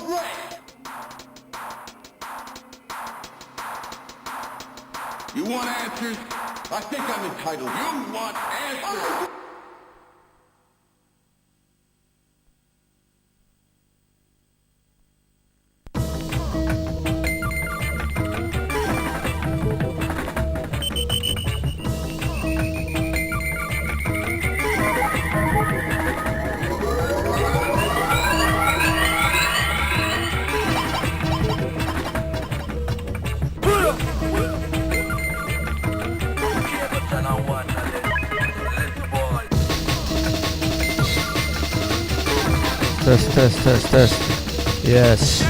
right. You want answers? I think I'm entitled. You want answers? Test. Yes.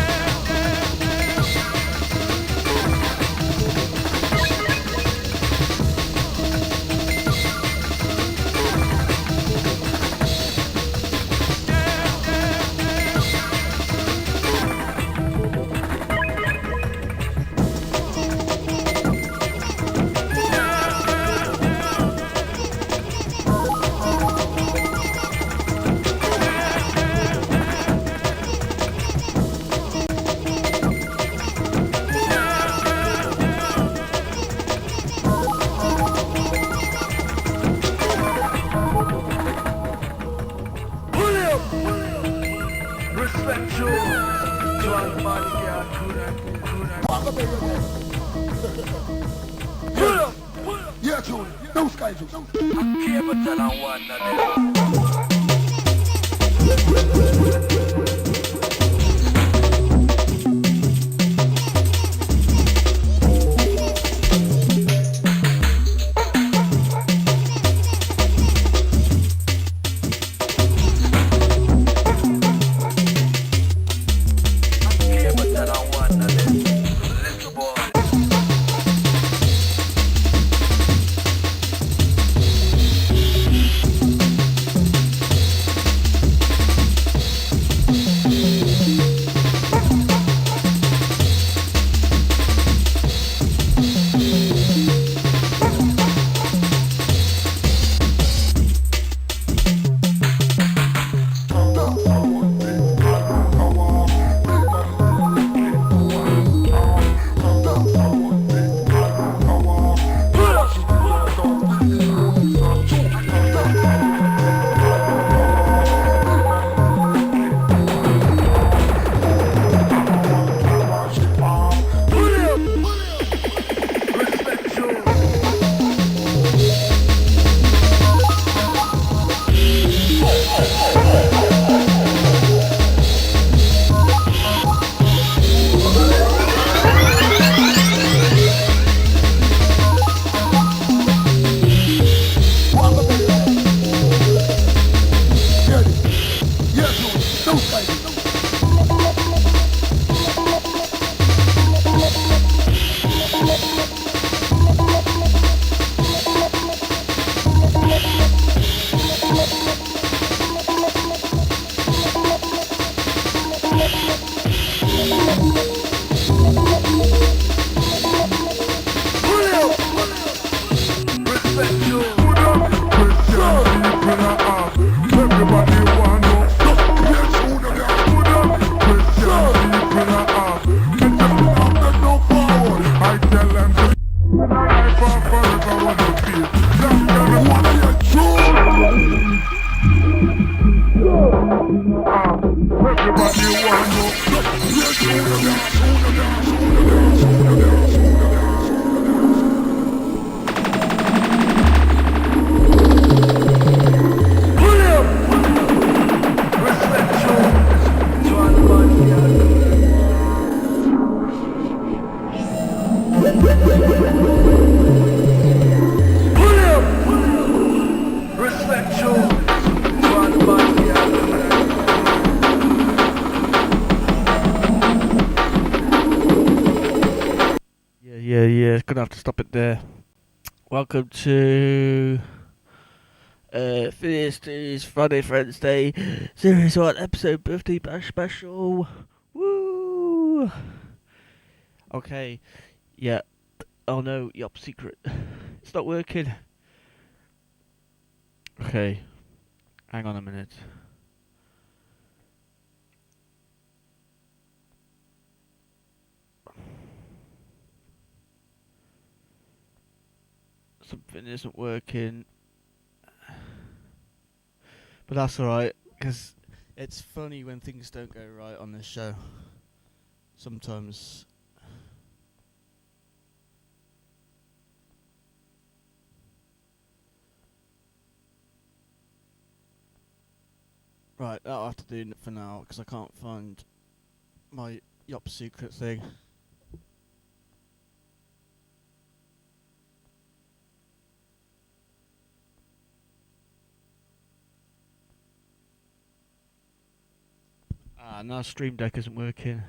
Yeah, June. No sky, June. Yeah, gonna have to stop it there. Welcome to this is Friday Friends Day, Series 1 episode birthday bash special. Woo! Okay, yeah. Oh no, yup, secret. It's not working. Okay, hang on a minute. something isn't working. But that's alright, because it's funny when things don't go right on this show. Sometimes. Right, that'll have to do for now, because I can't find my Yop secret thing. Now Stream Deck isn't working.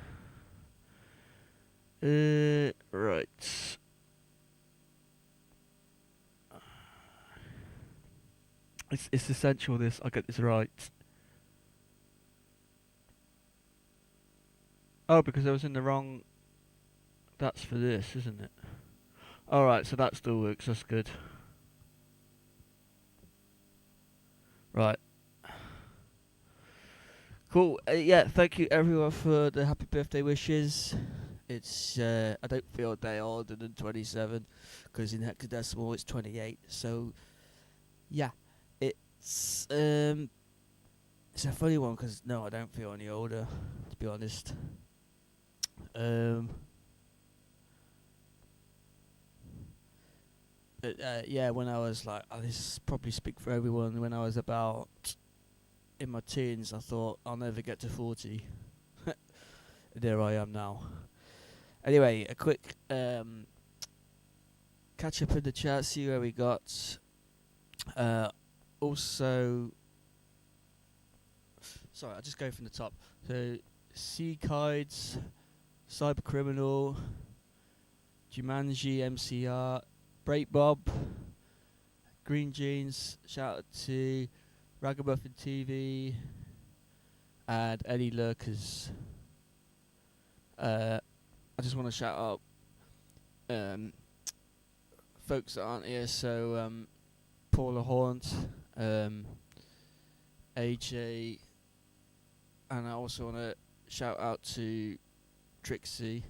Right. It's essential I get this right. Oh, because I was in the wrong... That's for this, isn't it? Alright, so that still works, that's good. Right. Cool. Yeah, thank you everyone for the happy birthday wishes. It's I don't feel a day older than 27, because in hexadecimal it's 28. So yeah, it's a funny one, because no, I don't feel any older, to be honest. But yeah, when I was like, this probably speak for everyone. When I was about in my teens, I thought I'll never get to 40. There I am now. Anyway, a quick catch up in the chat, see where we got. Also, sorry, I'll just go from the top. So, Sea Kites, Cybercriminal, Jumanji, MCR, Break Bob, Green Jeans, shout out to Ragamuffin TV, and Eddie Lurkers. I just want to shout out folks that aren't here. So Paula Hornt, AJ, and I also want to shout out to Trixie.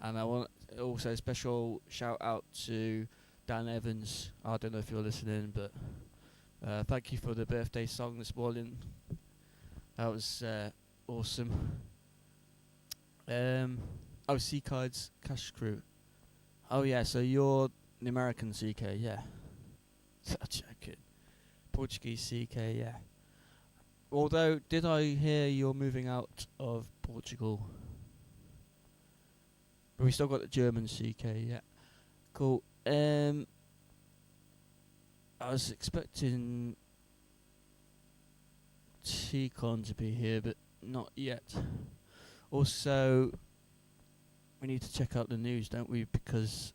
And I want also a special shout out to Dan Evans. I don't know if you're listening, but thank you for the birthday song this morning. That was awesome. Sea Cards Cash Crew. Oh yeah, so you're the American CK, yeah. Joking. Portuguese CK, yeah. Although, did I hear you're moving out of Portugal? But we still got the German CK, yeah. Cool. I was expecting T-Con to be here, but not yet. Also, we need to check out the news, don't we? Because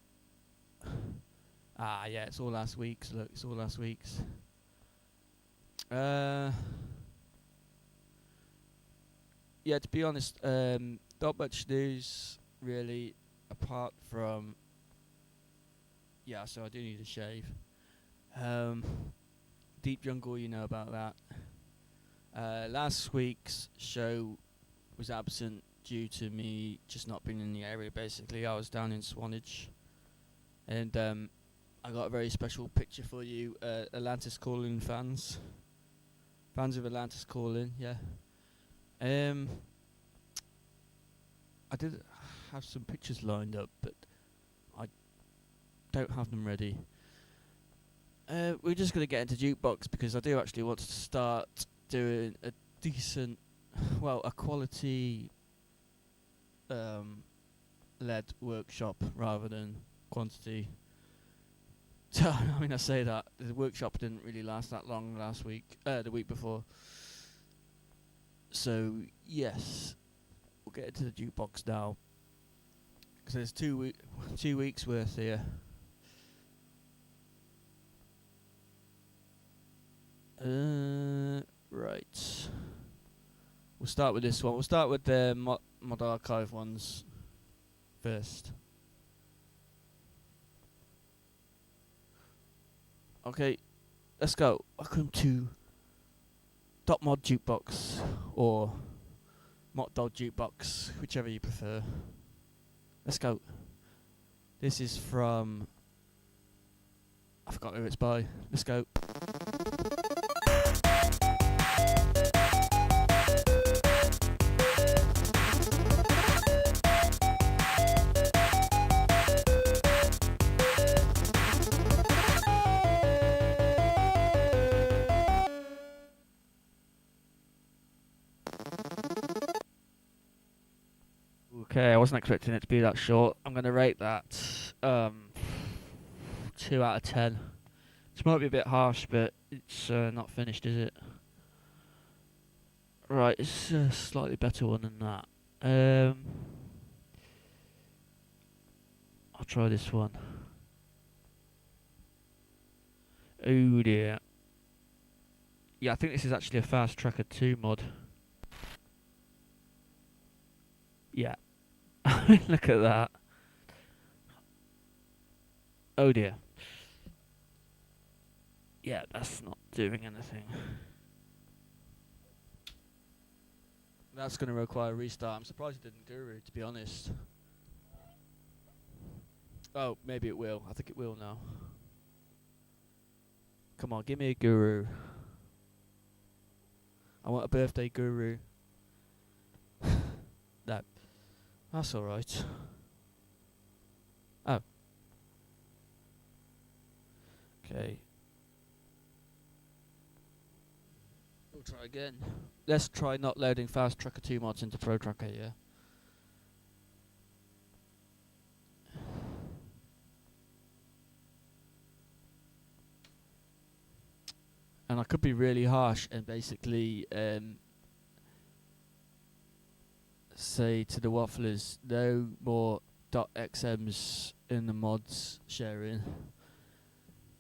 yeah, it's all last week's. Look, it's all last week's. Yeah, to be honest, not much news really, apart from so I do need a shave. Deep Jungle, you know about that. Last week's show was absent due to me just not being in the area. Basically, I was down in Swanage, and I got a very special picture for you, Atlantis Calling fans of Atlantis Calling, yeah. I did have some pictures lined up, but I don't have them ready. We're just going to get into Jukebox, because I do actually want to start doing a decent, a quality led workshop rather than quantity. So, I mean, I say that the workshop didn't really last that long last week, the week before. So yes, we'll get into the Jukebox now, because there's 2 weeks worth here. Right. We'll start with this one. We'll start with the mod archive ones first. Okay, let's go. Welcome to Dot Mod Jukebox, or Mod Dog Jukebox, whichever you prefer. Let's go. This is from I forgot who it's by. Let's go. Okay, I wasn't expecting it to be that short. I'm going to rate that 2 out of 10. This might be a bit harsh, but it's not finished, is it? Right, it's a slightly better one than that. I'll try this one. Oh dear. Yeah, I think this is actually a Fast Tracker 2 mod. Yeah. Look at that. Oh dear. Yeah, that's not doing anything. That's going to require a restart. I'm surprised it didn't Guru, to be honest. Oh, maybe it will. I think it will now. Come on, give me a Guru. I want a birthday Guru. No. That's alright. Oh. Okay. We'll try again. Let's try not loading Fast Tracker 2 mods into Pro Tracker, yeah? And I could be really harsh and basically say to the wafflers, no more .xms in the mods sharing.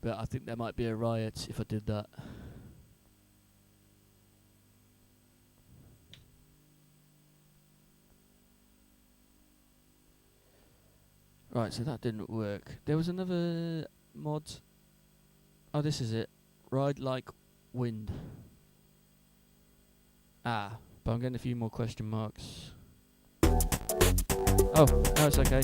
But I think there might be a riot if I did that. Right, so that didn't work. There was another mod. Oh, this is it. Ride like wind. Ah, but I'm getting a few more question marks. Oh, no, it's okay.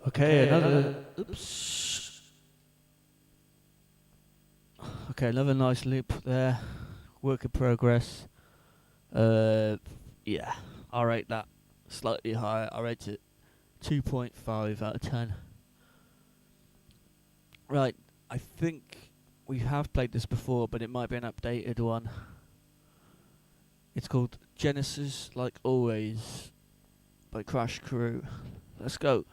Okay, another. Oops. Okay, another nice loop there. Work in progress. Yeah, I'll rate that slightly higher. I rate it 2.5 out of 10. Right, I think we have played this before, but it might be an updated one. It's called Genesis Like Always by Crash Crew. Let's go.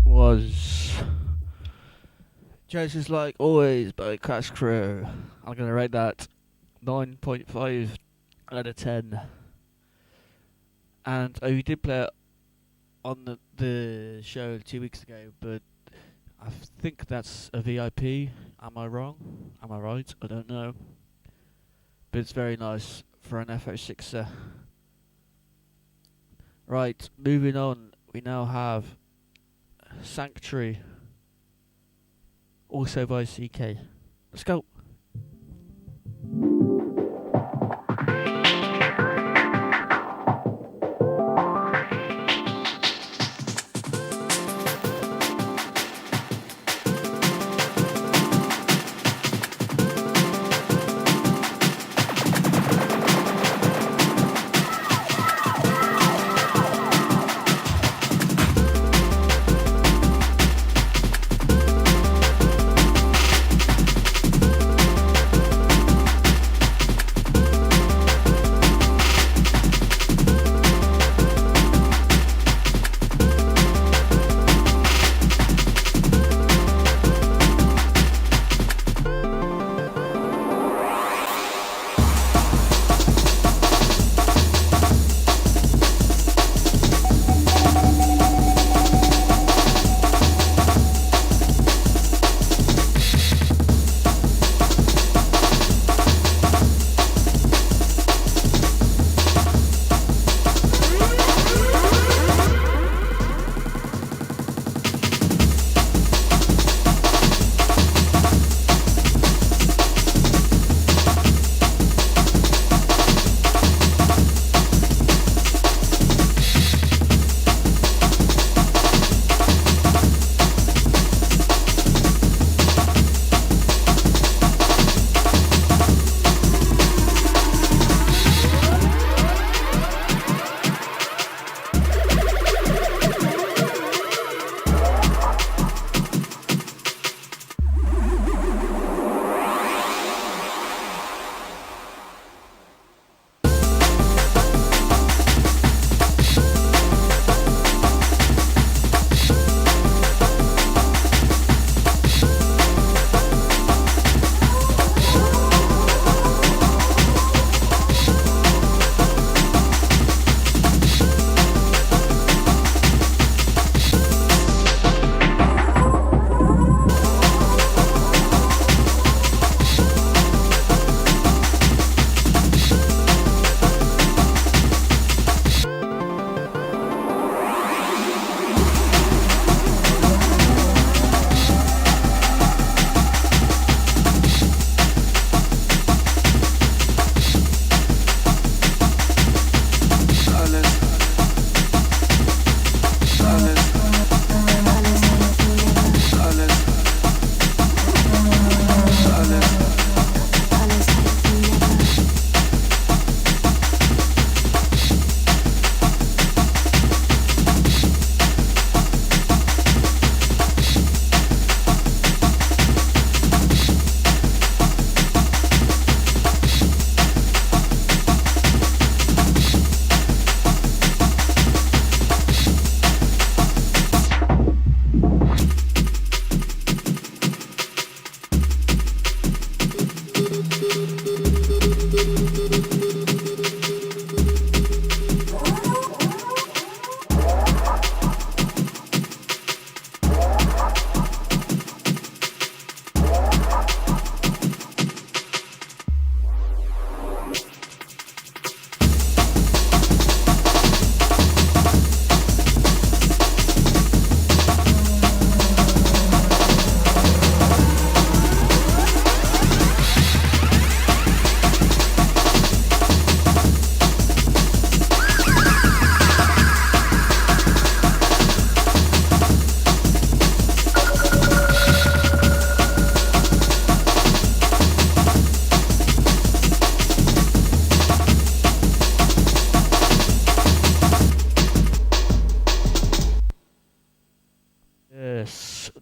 Was Choices Like Always by Crash Crew. I'm gonna rate that 9.5 out of 10. And we did play it on the show 2 weeks ago, but I think that's a VIP. Am I wrong? Am I right? I don't know. But it's very nice for an FO6er. Right, moving on. We now have Sanctuary, also by CK. Let's go.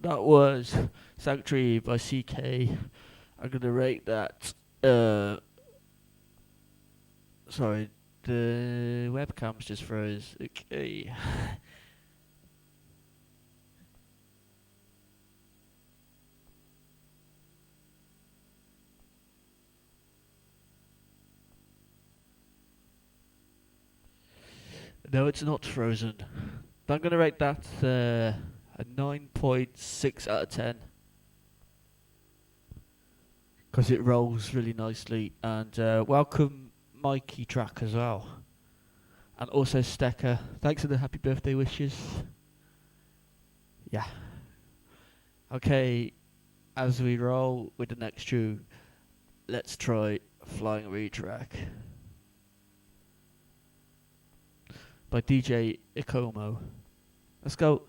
that was Sanctuary by CK. I'm gonna rate that. Sorry, the webcam's just froze. Okay. No, it's not frozen. I'm gonna rate that a 9.6 out of 10. Because it rolls really nicely. And welcome Mikey Track as well. And also Stecker. Thanks for the happy birthday wishes. Yeah. Okay, as we roll with the next tune, let's try Flying Retrack by DJ Ikomo. Let's go.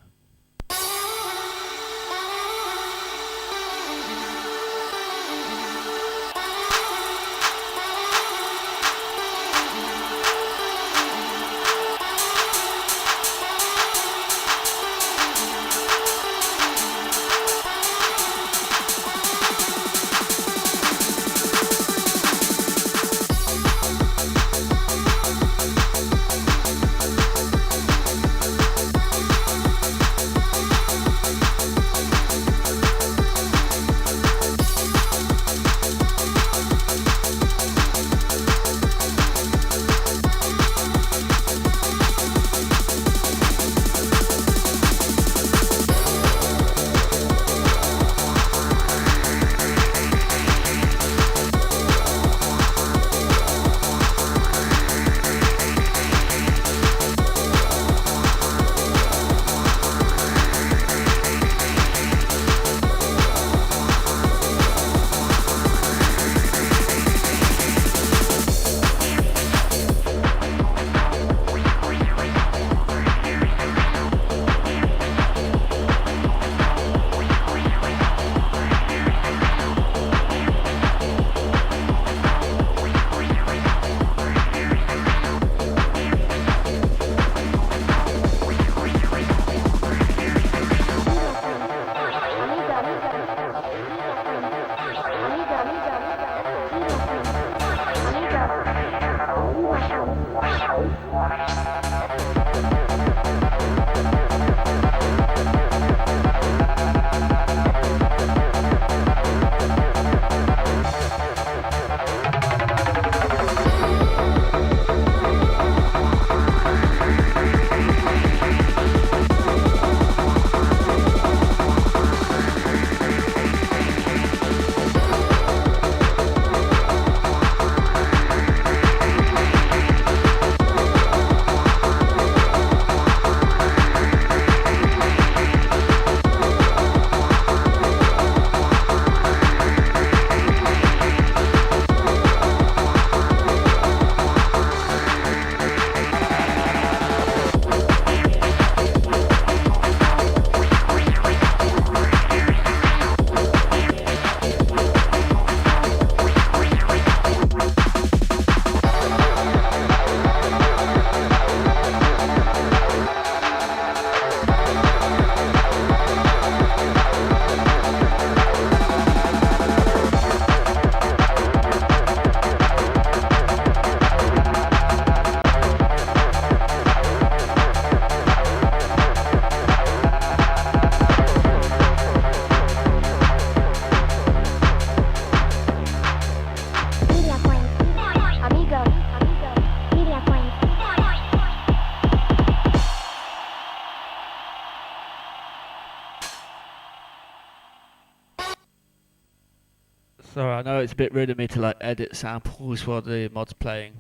Sorry, I know it's a bit rude of me to like edit samples while the mod's playing.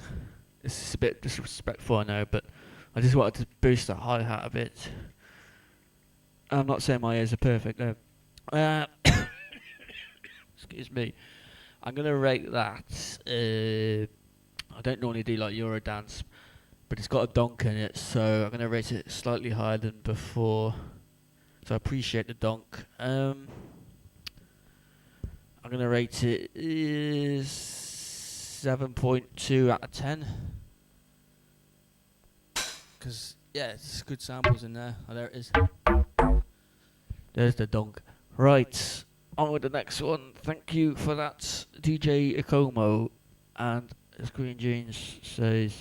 It's a bit disrespectful, I know, but I just wanted to boost the hi-hat a bit. I'm not saying my ears are perfect, no. Excuse me. I'm gonna rate that. I don't normally do like Eurodance, but it's got a donk in it, so I'm gonna rate it slightly higher than before. So I appreciate the donk. I'm gonna rate it 7.2 out of 10. Cause yeah, it's good samples in there. Oh, there it is. There's the dunk. Right, on with the next one. Thank you for that, DJ Ikomo. And Green Jeans says,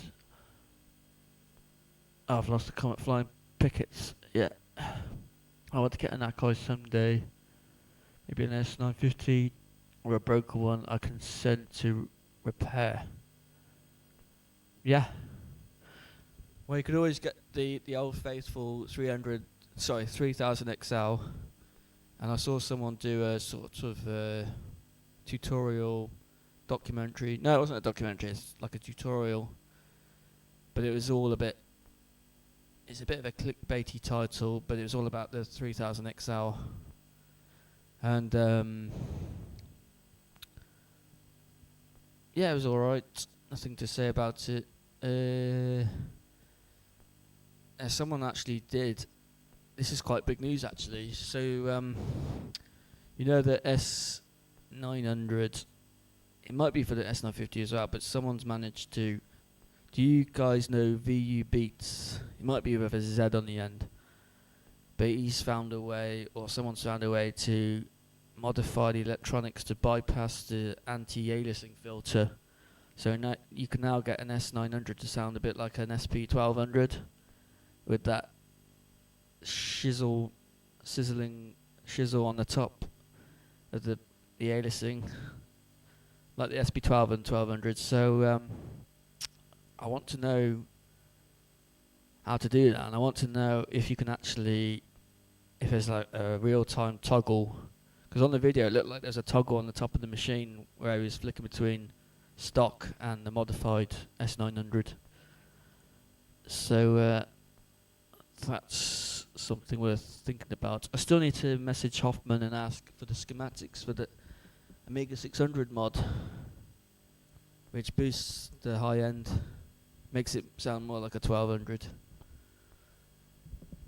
oh, I've lost the comment. Flying Pickets. Yeah. I want to get an Akai someday. Maybe an S950 or a broken one I can send to repair. Yeah. Well, you could always get the old faithful 3000 XL. And I saw someone do a sort of tutorial documentary. No, it wasn't a documentary. It's like a tutorial. But it was all it's a bit of a clickbaity title, but it was all about the 3000 XL. And yeah, it was alright. Nothing to say about it. Someone actually did. This is quite big news, actually. So, you know the S900. It might be for the S950 as well, but someone's managed to. Do you guys know VU Beats? It might be with a Z on the end. But he's found a way, or someone's found a way to modify the electronics to bypass the anti-aliasing filter. So now you can now get an S900 to sound a bit like an SP1200 with that sizzling shizzle on the top of the aliasing, like the SP12 and 1200. So I want to know how to do that, and I want to know if you can actually, if there's like a real-time toggle, because on the video it looked like there's a toggle on the top of the machine where he was flicking between stock and the modified S900. So that's something worth thinking about. I still need to message Hoffman and ask for the schematics for the Amiga 600 mod, which boosts the high end, makes it sound more like a 1200.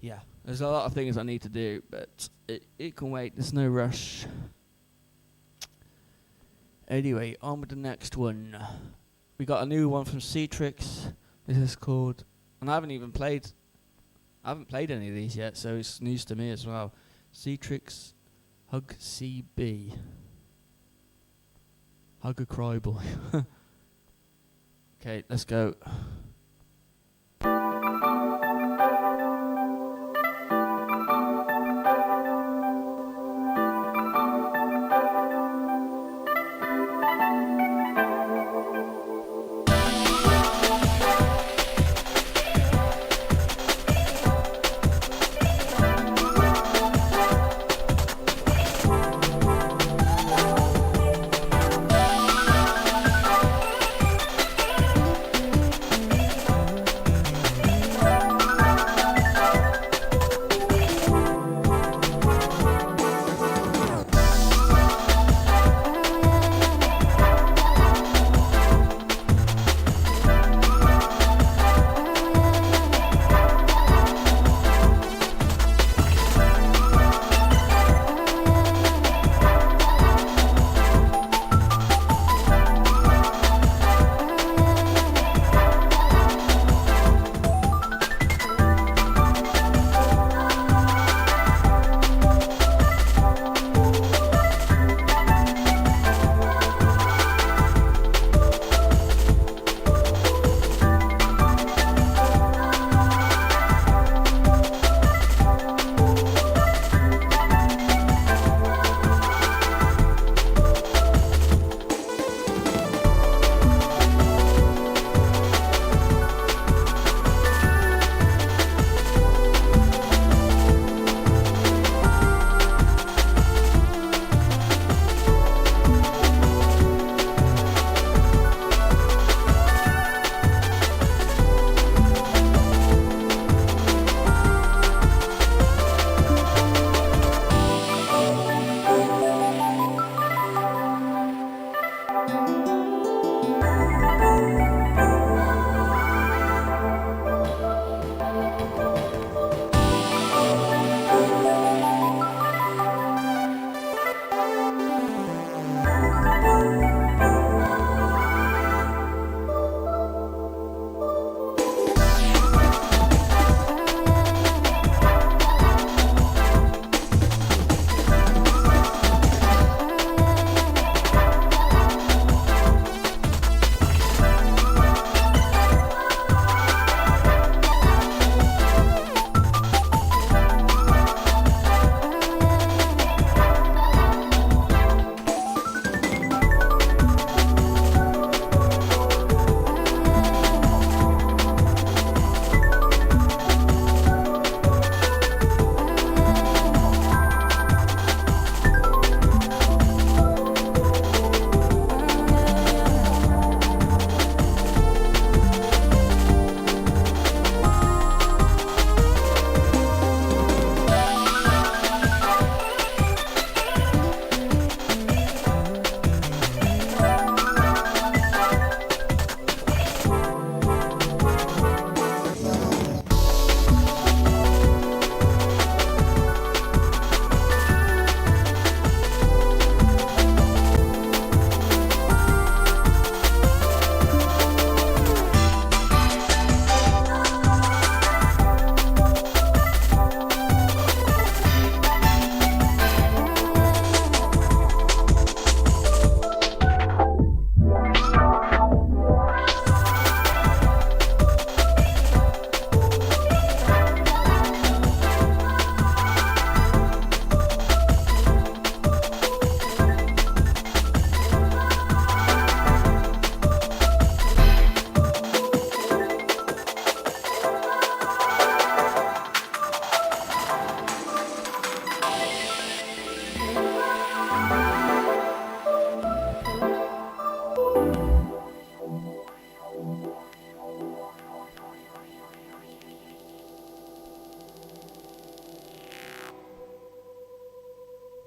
Yeah, there's a lot of things I need to do, but it can wait. There's no rush. Anyway, on with the next one. We got a new one from Citrix. This is called, and I haven't played any of these yet, so it's news to me as well. Citrix Hug CB. Hug a cry boy. Okay, let's go.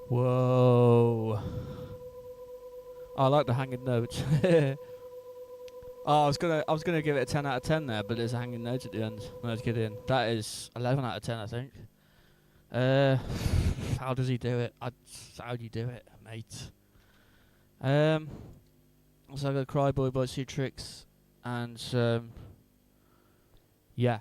Whoa. I like the hanging notes. I was gonna give it a 10 out of 10 there, but there's a hanging note at the end. No, I was kidding. That is 11 out of 10, I think. How does he do it? How do you do it, mate? So I got Cry Boy by Two Tricks, and yeah.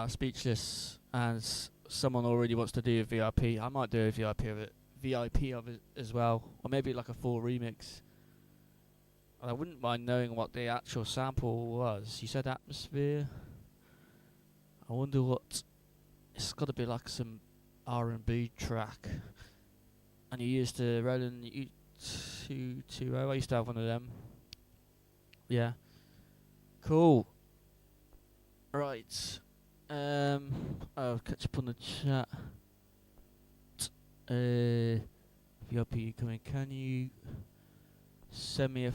Speechless, and someone already wants to do a VIP. I might do a VIP of it as well, or maybe like a full remix. I wouldn't mind knowing what the actual sample was. You said Atmosphere. I wonder what. It's got to be like some R&B track. And you used to Roland U220. I used to have one of them. Yeah. Cool. Right. I'll catch up on the chat. VIP coming. Can you send me a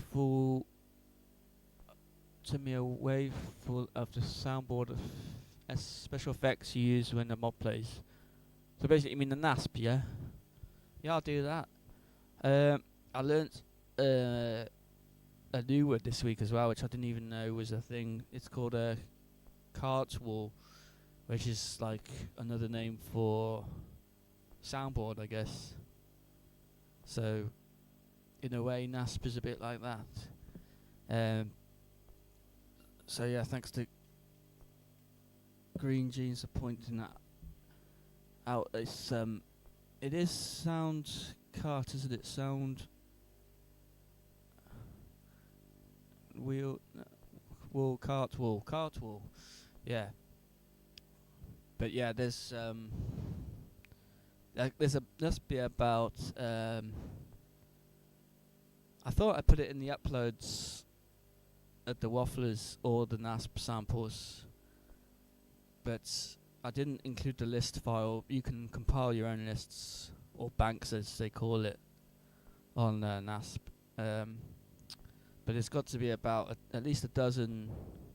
wave full of the soundboard of special effects you use when the mod plays? So basically, you mean the NASP, yeah? Yeah, I'll do that. I learnt a new word this week as well, which I didn't even know was a thing. It's called a cartwheel, which is like another name for soundboard, I guess. So, in a way, NASP is a bit like that. So yeah, thanks to Green Jeans for pointing that out. It's it is sound cart, isn't it? Sound wheel, cartwheel. Yeah. But yeah, there's must be about I thought I put it in the uploads at the Wafflers or the NASP samples, but I didn't include the list file. You can compile your own lists, or banks as they call it, on NASP. But it's got to be about at least a dozen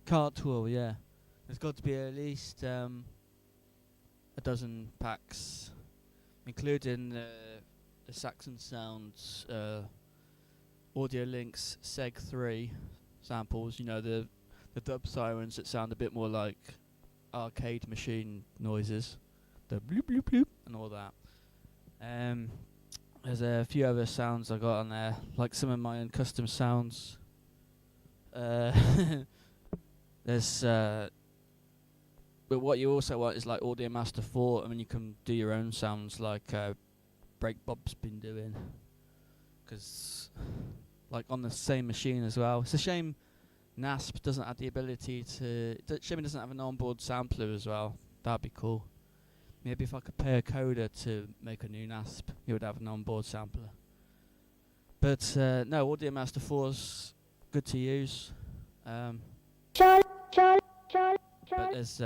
cartwheel, yeah. There's got to be at least a dozen packs, including the Saxon Sounds Audio Links Seg 3 samples. You know, the dub sirens that sound a bit more like arcade machine noises, the bloop bloop bloop and all that. There's a few other sounds I got on there, like some of my own custom sounds. There's but what you also want is like Audio Master 4. I mean, you can do your own sounds like Break Bob's been doing, because like on the same machine as well. It's a shame NASP doesn't have the ability to. Shame it doesn't have an onboard sampler as well. That'd be cool. Maybe if I could pay a coder to make a new NASP, it would have an onboard sampler. But no, Audio Master 4's good to use. But there's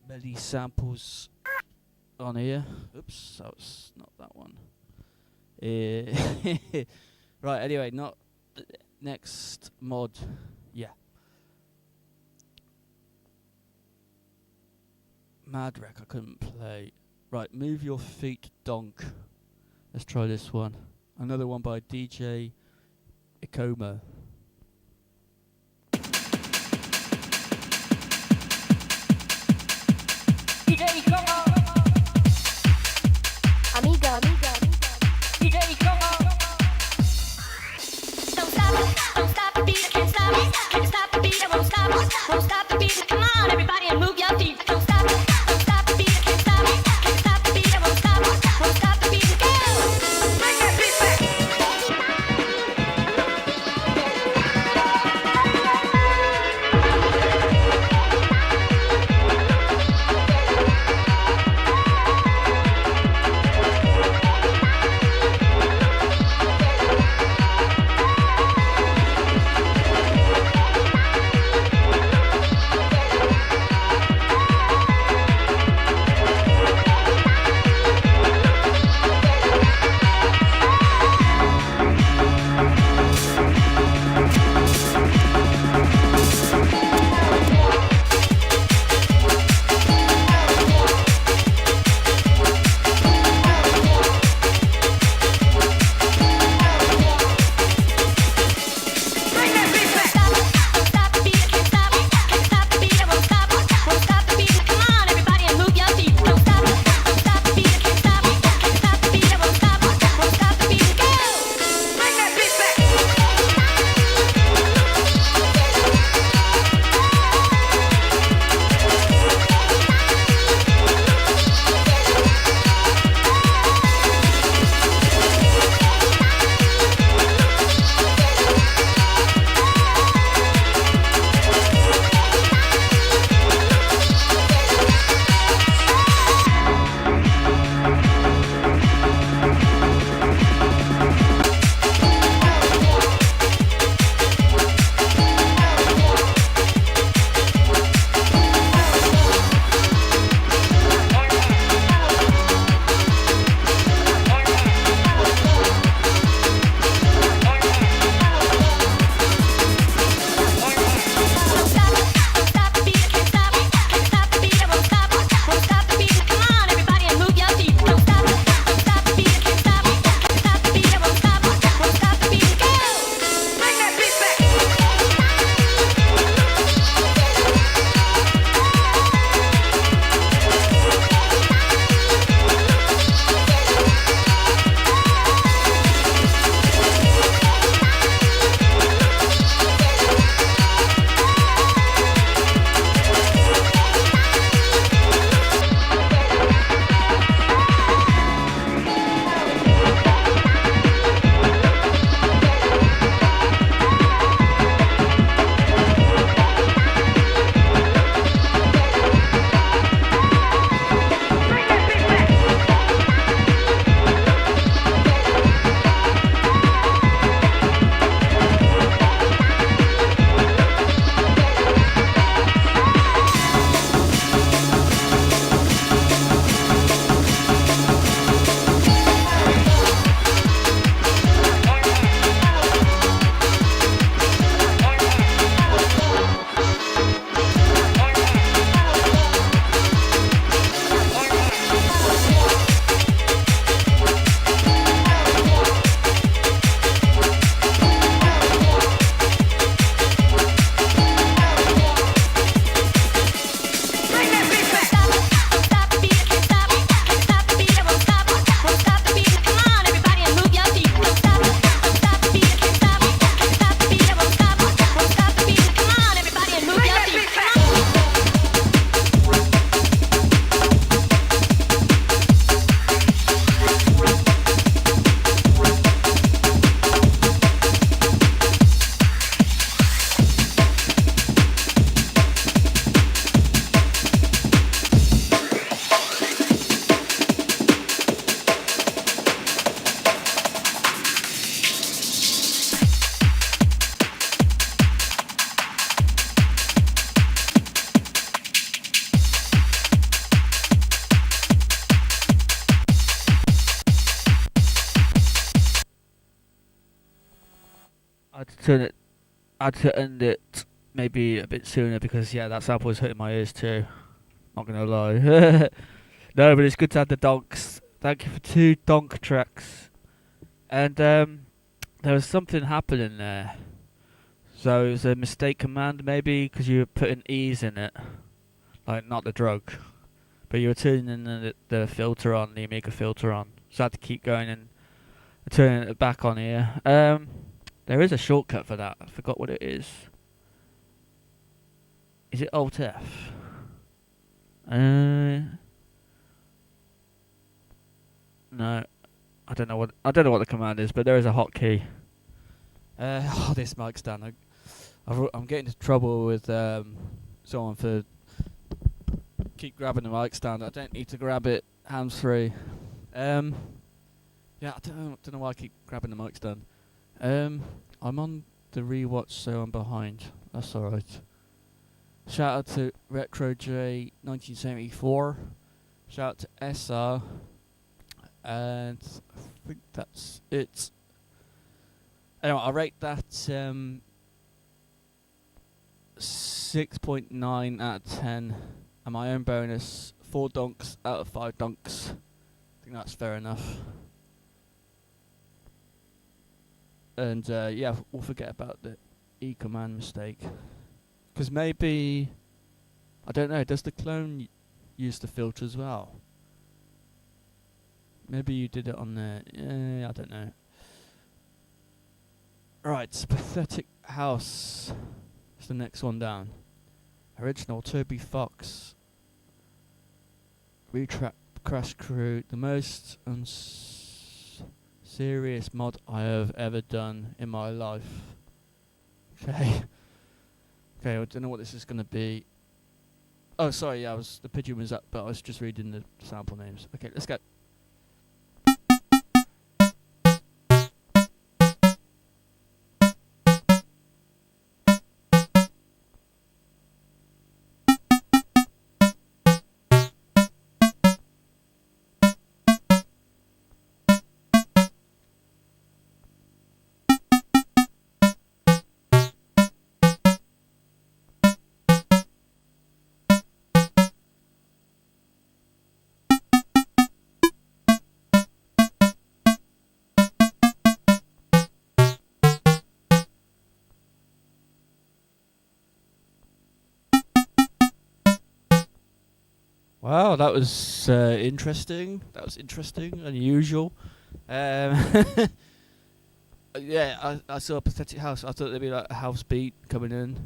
many samples on here. Oops, that was not that one. Right, anyway, not next mod. Yeah. Mad Wreck, I couldn't play. Right, Move Your Feet Donk. Let's try this one. Another one by DJ Ikoma. DJ Ikoma. Amiga. DJ Ikoma. Don't stop the beat, I can't stop it. Can't stop the beat, I won't stop it. Won't stop the beat, come on everybody and move your feet. Don't stop the beat, I can't stop it. Can't stop the beat, I won't stop it. Won't stop the beat, go! Bring that beat back. had to end it maybe a bit sooner because that sample was hurting my ears too. Not gonna lie. No, but it's good to have the donks. Thank you for 2 donk tracks. And there was something happening there. So it was a mistake command maybe because you were putting E's in it, like not the drug, but you were turning the filter on, the Amiga filter on. So I had to keep going and turning it back on here. There is a shortcut for that. I forgot what it is. Is it Alt F? No, I don't know what the command is, but there is a hotkey. This mic stand. I'm getting into trouble with someone for keep grabbing the mic stand. I don't need to grab it hands free. I don't know why I keep grabbing the mic stand. I'm on the rewatch, so I'm behind. That's alright. Shout out to Retro J 1974. Shout out to SR. And I think that's it. Anyway, I'll rate that 6.9 out of 10. And my own bonus, 4 donks out of 5 donks. I think that's fair enough. And we'll forget about the E command mistake. Because maybe, I don't know, does the clone use the filter as well? Maybe you did it on the, I don't know. Right, Pathetic House is the next one down. Original Toby Fox. Retrap Crash Crew, the most serious mod I have ever done in my life. Okay. Okay, I don't know what this is going to be. Oh, sorry, the pigeon was up, but I was just reading the sample names. Okay, let's go. Wow, that was interesting. That was interesting, unusual. I saw a Pathetic House. I thought there'd be like a house beat coming in.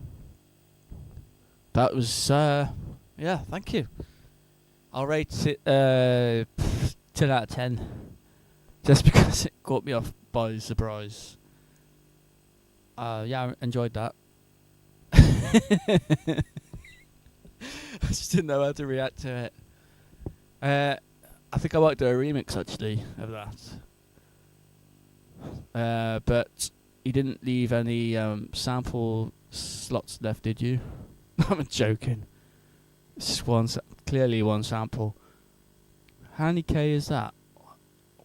That was, thank you. I'll rate it 10 out of 10. Just because it caught me off by surprise. I enjoyed that. I just didn't know how to react to it. I think I might do a remix actually of that. But you didn't leave any sample slots left, did you? I'm joking. It's just clearly one sample. How many K is that?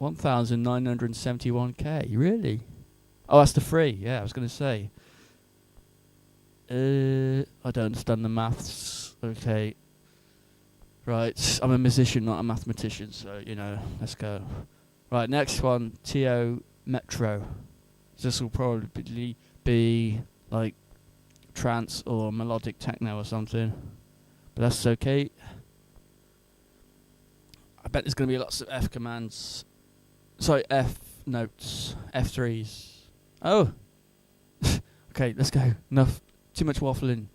1,971K. Really? Oh, that's the free. Yeah, I was going to say. I don't understand the maths. Okay. Right. I'm a musician, not a mathematician, so, let's go. Right, next one. T.O. Metro. This will probably be, like, trance or melodic techno or something. But that's okay. I bet there's going to be lots of F commands. Sorry, F notes. F3s. Oh! Okay, let's go. Enough. Too much waffling.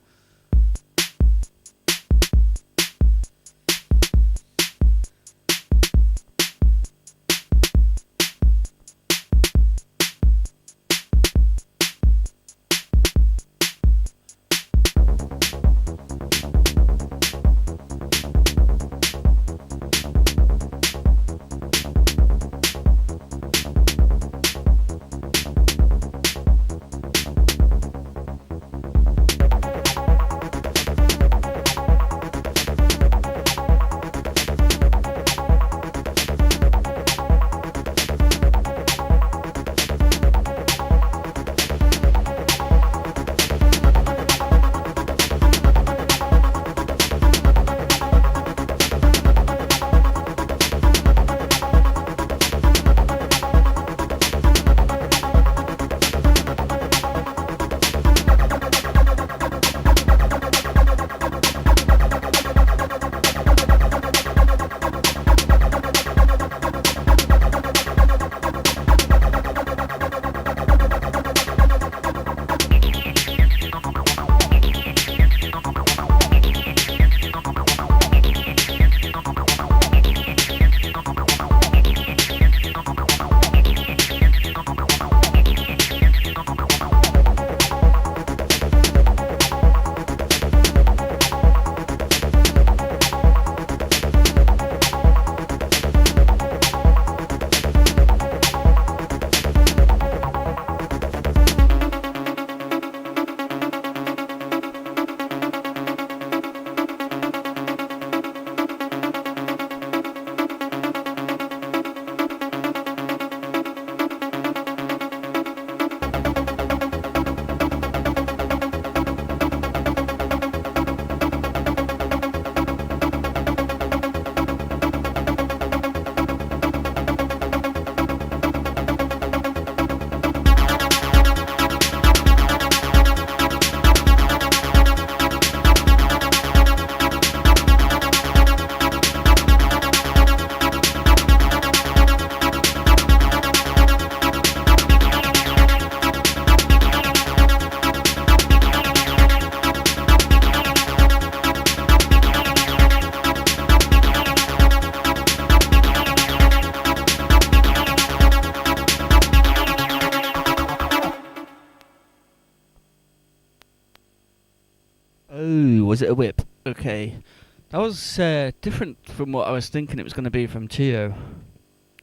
was it a whip? Okay. That was different from what I was thinking it was going to be from Tio.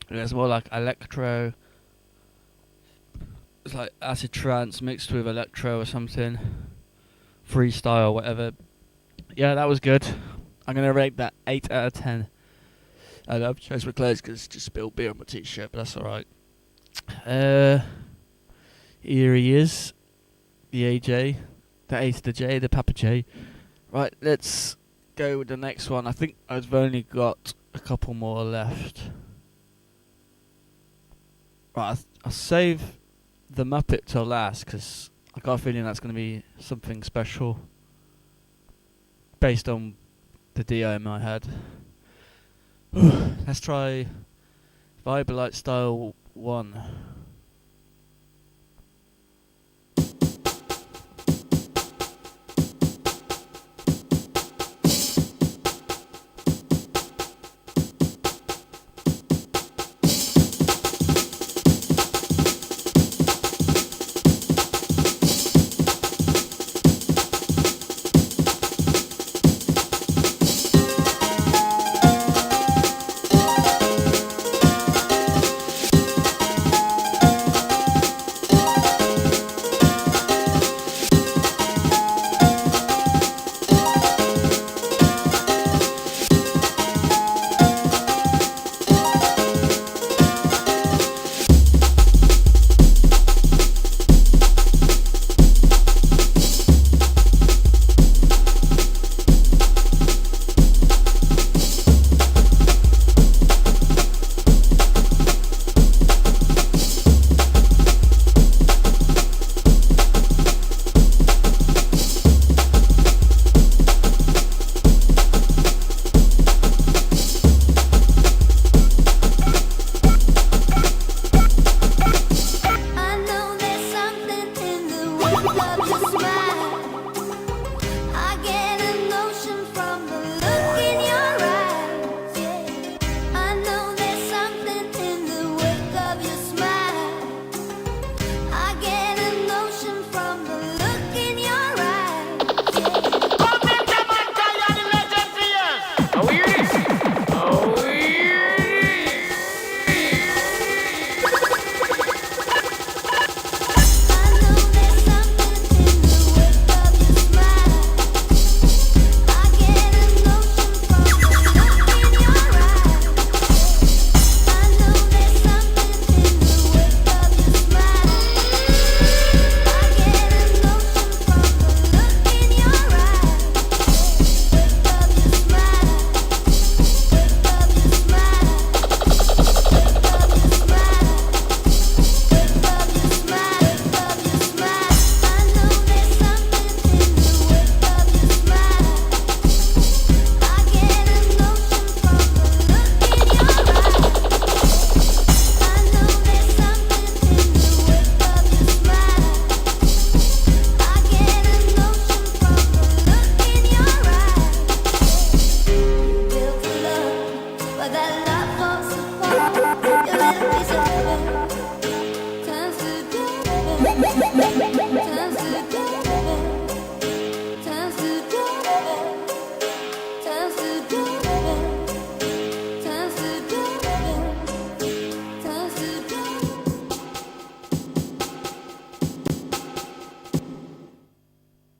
It was more like electro. It's like acid trance mixed with electro or something. Freestyle, whatever. Yeah, that was good. I'm going to rate that 8 out of 10. I love Choice for Clothes because just spilled beer on my t-shirt, but that's alright. Here he is. The AJ. The A to the J, the Papa J. Right, let's go with the next one. I think I've only got a couple more left. Right, I'll save the Muppet till last because I got a feeling that's going to be something special based on the DM I had. Let's try Vibrite Style 1.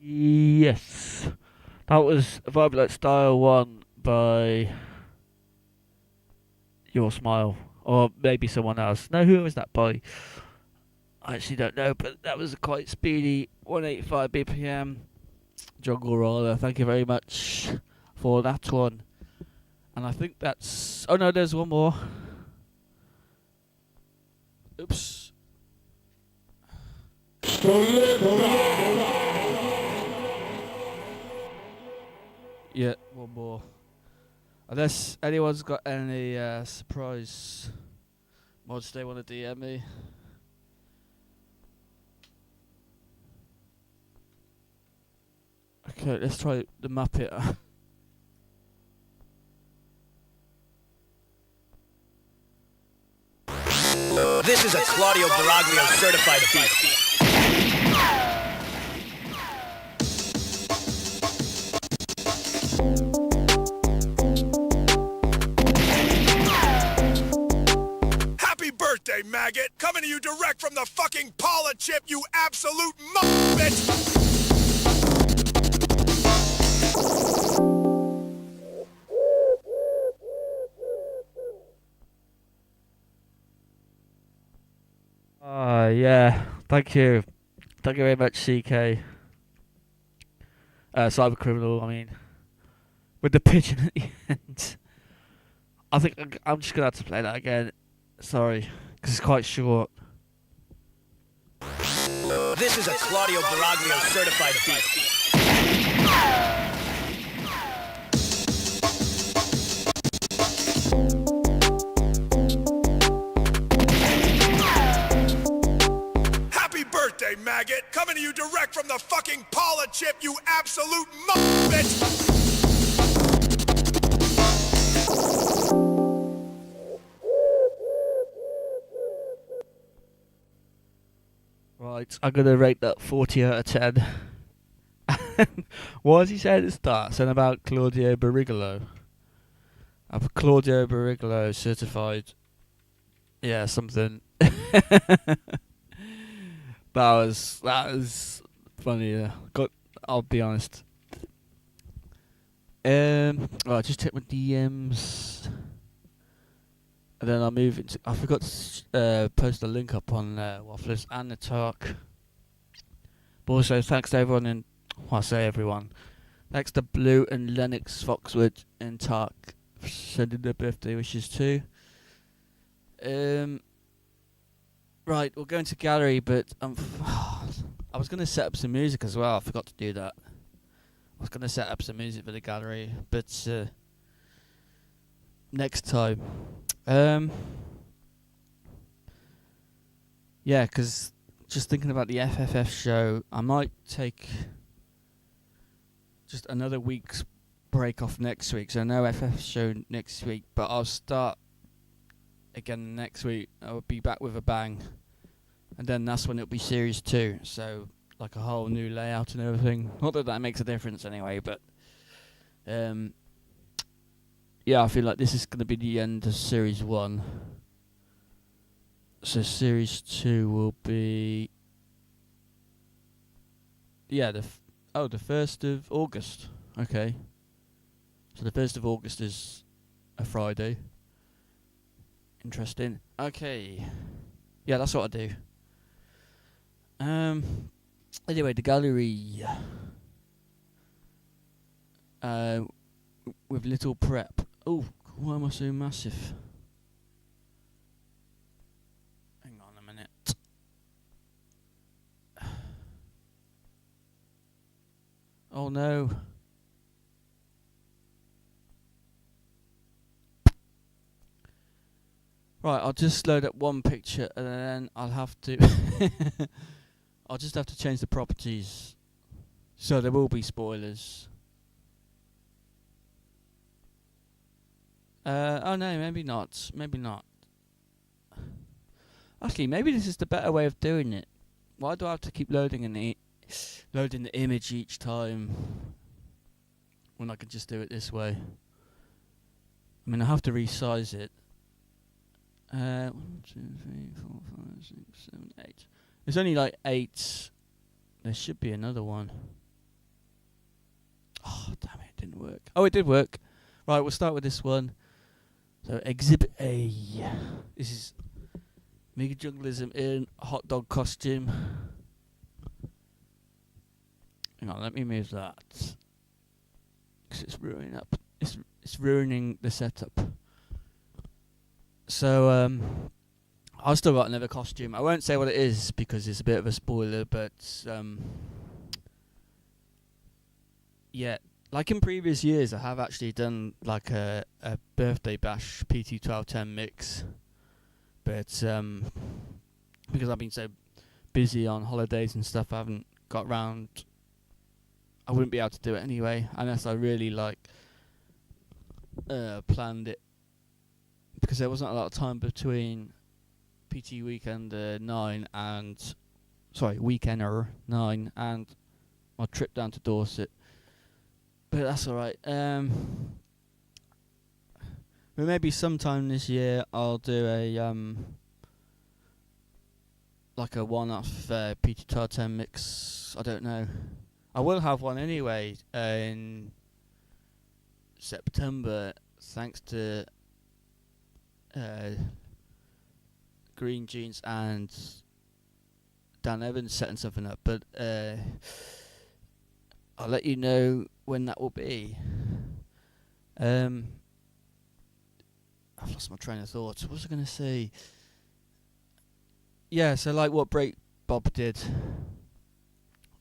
Yes, that was Vibrate Style 1 by Your Smile, or maybe someone else. No, who was that by? I actually don't know, but that was a quite speedy 185 BPM jungle roller. Thank you very much for that one. And I think that's... Oh no, there's one more. Oops. Yeah, one more. Unless anyone's got any surprise mods they want to DM me. Okay, let's try the Muppet. This is a Claudio Baraglio certified beat. Coming to you direct from the fucking Paula chip, you absolute bitch! Yeah. Thank you. Thank you very much, CK. Cyber Criminal, I mean. With the pigeon at the end. I think I'm just going to have to play that again. Sorry. Because it's quite short. This is a Claudio Baraglio certified beat. Happy birthday, maggot! Coming to you direct from the fucking Paula chip, you absolute bitch! Right, I'm going to rate that 40 out of 10. What has he said at the start? Something about Claudio Barigolo. Claudio Barigolo certified. Yeah, something. that was funny. Yeah. I'll be honest. Right, just check my DMs. And then I'll move into... I forgot to post a link up on Wafflers and the Talk. But also, thanks to everyone in... Well, I say everyone. Thanks to Blue and Lennox Foxwood and Talk for sending their birthday wishes too. Right, we'll go into gallery, but I was going to set up some music as well. I forgot to do that. I was going to set up some music for the gallery, but next time. Yeah, because just thinking about the FFF show, I might take just another week's break off next week. So no FFF show next week, but I'll start again next week. I'll be back with a bang, and then that's when it'll be series 2. So like a whole new layout and everything. Not that that makes a difference anyway, but yeah, I feel like this is going to be the end of series 1. So series 2 will be the 1st of August. Okay. So the 1st of August is a Friday. Interesting. Okay. Yeah, that's what I do. Anyway, the gallery with little prep. Oh, why am I so massive? Hang on a minute. Oh no. Right, I'll just load up one picture and then I'll have to I'll just have to change the properties. So there will be spoilers. Oh no, maybe not. Maybe not. Actually, maybe this is the better way of doing it. Why do I have to keep loading the image each time when I could just do it this way? I mean, I have to resize it. 1, 2, 3, 4, 5, 6, 7, 8. There's only like 8. There should be another one. Oh, damn it, it didn't work. Oh, it did work. Right, we'll start with this one. So, Exhibit A. This is Mega Junglism in a hot dog costume. Hang on, let me move that. Because it's ruining up. It's ruining the setup. So, I've still got another costume. I won't say what it is because it's a bit of a spoiler, but yeah. Like in previous years, I have actually done like a birthday bash PT1210 mix, but because I've been so busy on holidays and stuff, I haven't got round. I wouldn't be able to do it anyway, unless I really like planned it, because there wasn't a lot of time between PT Weekend 9 and Weekender 9 and my trip down to Dorset. But that's alright. But maybe sometime this year I'll do like a one-off Peter Tartan mix. I don't know. I will have one anyway in September, thanks to Green Jeans and Dan Evans setting something up. But I'll let you know when that will be. I've lost my train of thought. What was I going to say? Yeah, so like what Break Bob did,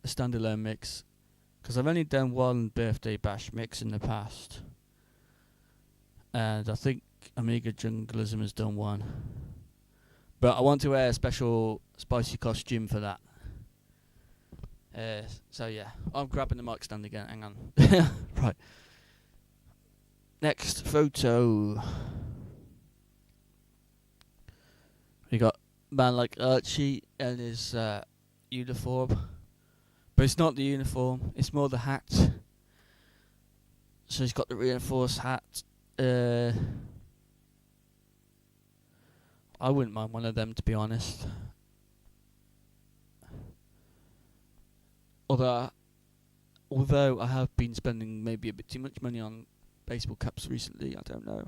a standalone mix, because I've only done one birthday bash mix in the past, and I think Amiga Junglism has done one, but I want to wear a special spicy costume for that. So yeah, I'm grabbing the mic stand again, hang on. Right. Next photo. We got man like Archie and his uniform. But it's not the uniform, it's more the hat. So he's got the reinforced hat. I wouldn't mind one of them, to be honest. Although I have been spending maybe a bit too much money on baseball caps recently, I don't know.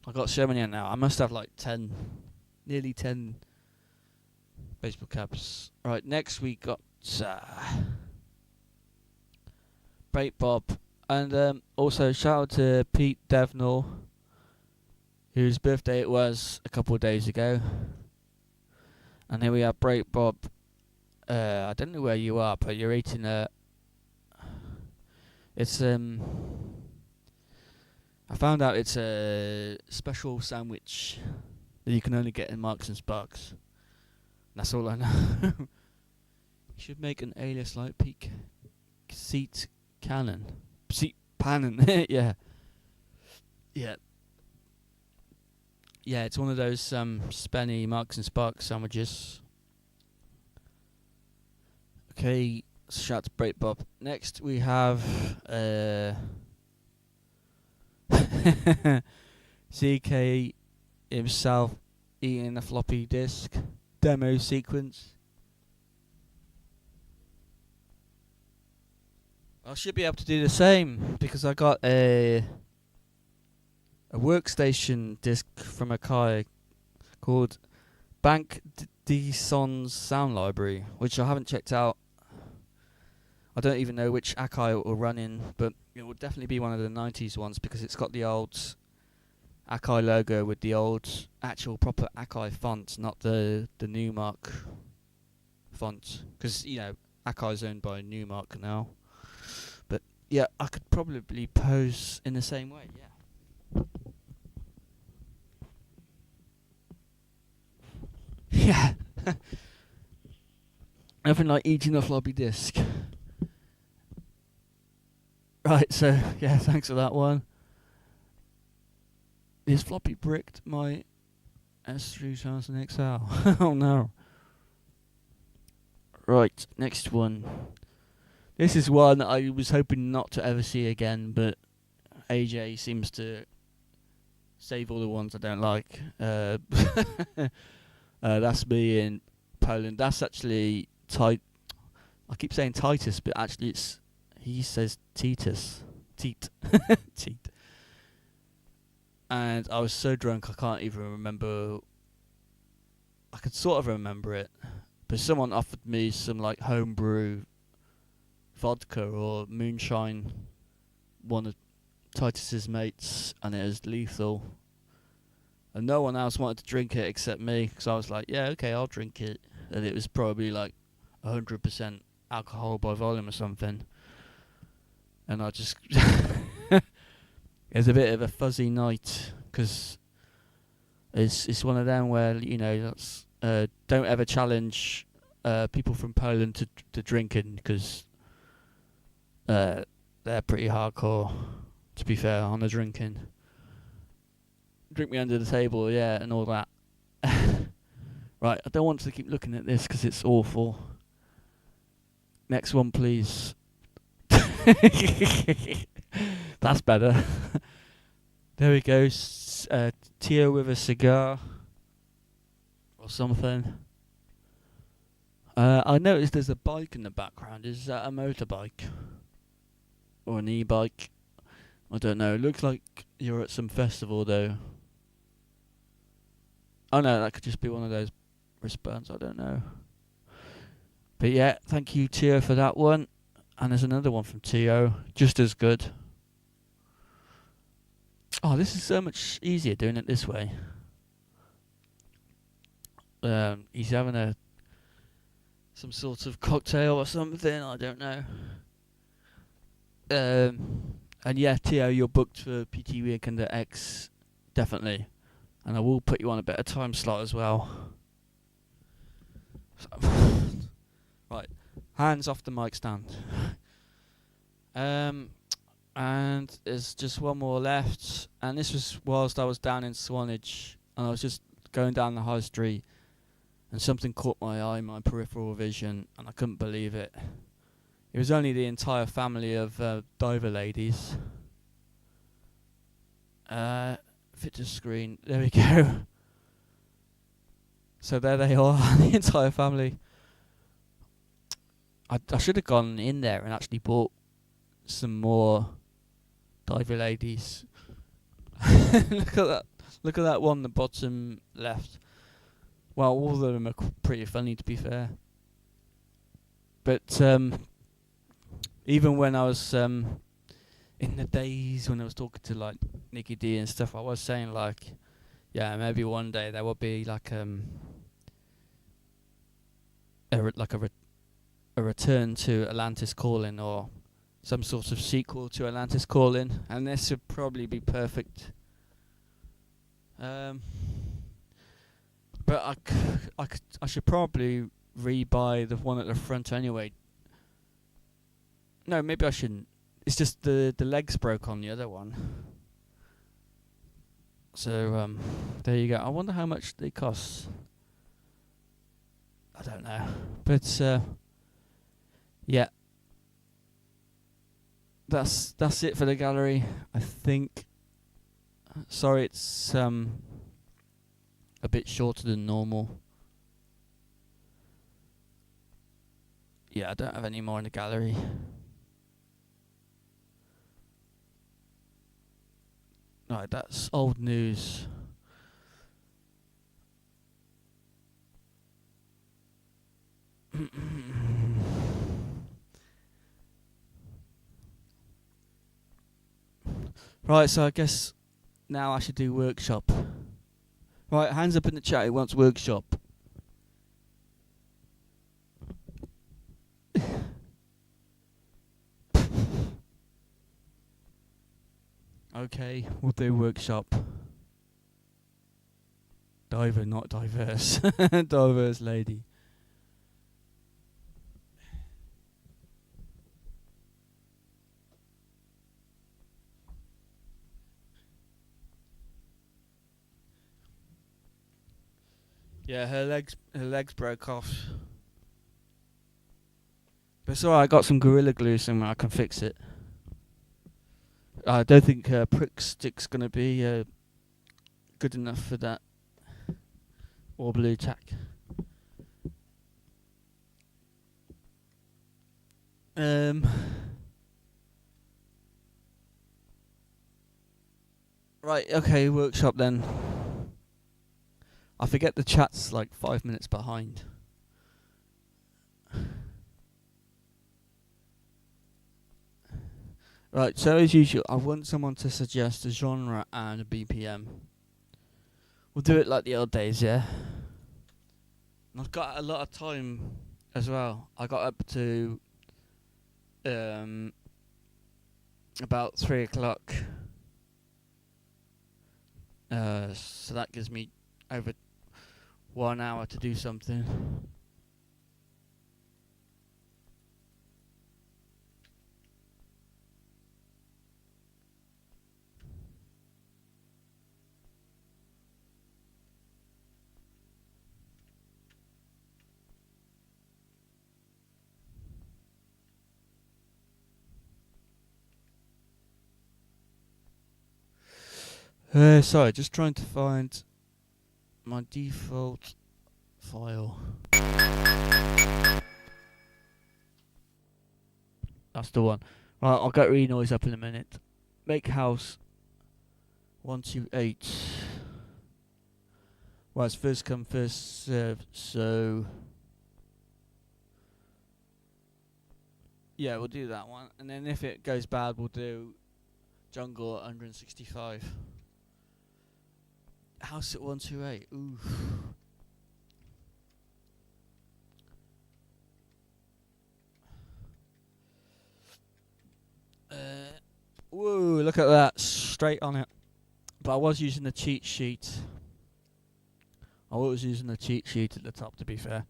I got so many now. I must have like nearly 10 baseball caps. Right, next we got Break Bob, and also shout out to Pete Devnall, whose birthday it was a couple of days ago. And here we have Break Bob. I don't know where you are, but you're eating it's I found out it's a special sandwich that you can only get in Marks and Sparks. That's all I know. You should make an alias like Peak Seat Cannon. Seat Pannon. Yeah. Yeah. Yeah, it's one of those spenny Marks and Sparks sandwiches. Okay, shout to Break Bob. Next we have CK himself eating a floppy disk demo sequence. I should be able to do the same because I got a workstation disc from Akai called Bank D Son's Sound Library, which I haven't checked out. I don't even know which Akai it will run in, but it will definitely be one of the 90s ones because it's got the old Akai logo with the old actual proper Akai font, not the Newmark font. Because, you know, Akai is owned by Newmark now. But, yeah, I could probably pose in the same way, yeah. Yeah. Nothing like eating a floppy disk. Right, so, yeah, thanks for that one. Is floppy bricked my S3000 XL? Oh no. Right, next one. This is one I was hoping not to ever see again, but AJ seems to save all the ones I don't like. That's me in Poland. That's actually I keep saying Titus, but actually he says Titus. Teat. Teat. And I was so drunk I can't even remember. I could sort of remember it, but someone offered me some like homebrew vodka or moonshine, one of Titus's mates, and it was lethal. And no one else wanted to drink it except me, because I was like, yeah, okay, I'll drink it. And it was probably like 100% alcohol by volume or something. And I just... It was a bit of a fuzzy night, because it's one of them where, you know, that's don't ever challenge people from Poland to drinking, because they're pretty hardcore, to be fair, on the drinking. Drink me under the table, yeah, and all that. Right, I don't want to keep looking at this because it's awful. Next one, please. That's better. There we go. Tio with a cigar. or something. I noticed there's a bike in the background. Is that a motorbike? Or an e-bike? I don't know. It looks like you're at some festival though. Oh no, that could just be one of those wristbands, I don't know. But yeah, thank you Tio for that one. And there's another one from Tio, just as good. Oh, this is so much easier doing it this way. He's having some sort of cocktail or something, I don't know. And yeah, Tio, you're booked for PT Weekend at X, definitely. And I will put you on a better time slot as well. Right, hands off the mic stand. And there's just one more left. And this was whilst I was down in Swanage. And I was just going down the high street. And something caught my eye, my peripheral vision. And I couldn't believe it. It was only the entire family of diver ladies. Fit to screen. There we go. So there they are, the entire family. I should have gone in there and actually bought some more diver ladies. Look at that! Look at that one, the bottom left. Well, all of them are pretty funny, to be fair. But even when I was in the days when I was talking to like Nikki D and stuff, I was saying like, yeah, maybe one day there will be like a return to Atlantis Calling or some sort of sequel to Atlantis Calling, and this would probably be perfect. But I should probably rebuy the one at the front anyway. No, maybe I shouldn't. It's just the legs broke on the other one. So there you go. I wonder how much they cost. I don't know, but yeah, that's it for the gallery, I think. Sorry, it's a bit shorter than normal. Yeah, I don't have any more in the gallery. Right, that's old news. Right, so I guess now I should do workshop. Right, hands up in the chat who wants workshop. Okay, we'll do workshop. Diver, not diverse. Diverse lady. Yeah, her legs broke off. But it's alright, I got some Gorilla Glue somewhere, I can fix it. I don't think Prick Stick's gonna be good enough for that. Or Blue Tack. Right, okay, workshop then. I forget the chat's like 5 minutes behind. Right, so as usual, I want someone to suggest a genre and a BPM. We'll do it like the old days, yeah? And I've got a lot of time as well. I got up to about 3 o'clock. So that gives me over 1 hour to do something. Sorry, just trying to find my default file. That's the one. Right, I'll get re-noise up in a minute. Make house 128. Well, it's first come, first served, so yeah, we'll do that one. And then if it goes bad, we'll do jungle at 165. House at 128. Ooh. Whoa, look at that. Straight on it. But I was using the cheat sheet. I was using the cheat sheet at the top, to be fair.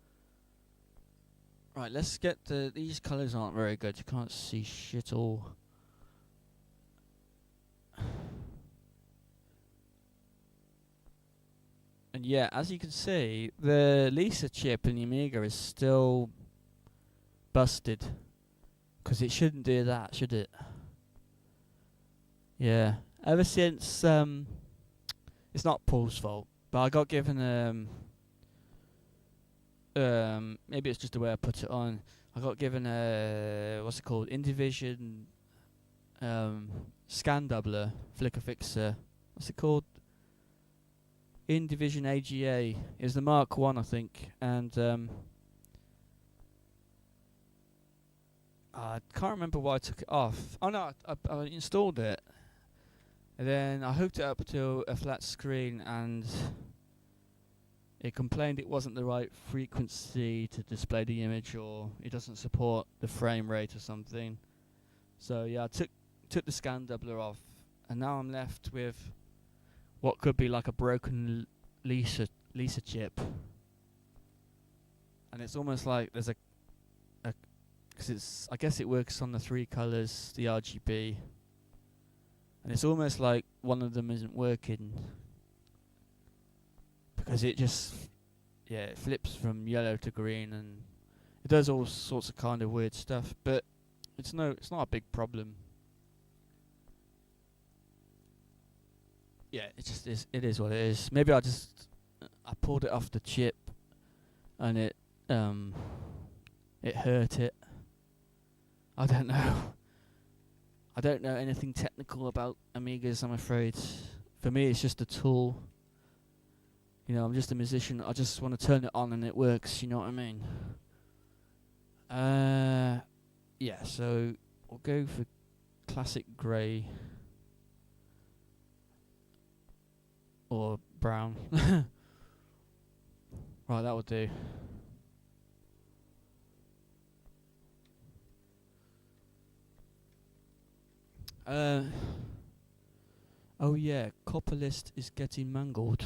Right, let's get the... These colours aren't very good. You can't see shit all. And yeah, as you can see, the Lisa chip in the Amiga is still busted. Because it shouldn't do that, should it? Yeah. Ever since... it's not Paul's fault. But I got given... maybe it's just the way I put it on. I got given a... What's it called? Indivision... scan doubler. Flicker fixer. What's it called? Indivision AGA. It was the Mark 1, I think. And... I can't remember why I took it off. Oh no, I installed it. And then I hooked it up to a flat screen and it complained it wasn't the right frequency to display the image, or it doesn't support the frame rate or something. So yeah, I took the scan doubler off, and now I'm left with what could be like a broken Lisa chip. And it's almost like there's because it's, I guess it works on the 3 colours, the RGB. And it's almost like one of them isn't working. Because it just, yeah, it flips from yellow to green and it does all sorts of kind of weird stuff. But it's not a big problem. Yeah, it just is. It is what it is. Maybe I pulled it off the chip and it hurt it. I don't know. I don't know anything technical about Amigas, I'm afraid. For me, it's just a tool. You know, I'm just a musician. I just want to turn it on and it works, you know what I mean? Yeah, so we'll go for classic grey. Or brown. Right, that will do. Oh yeah, copper list is getting mangled.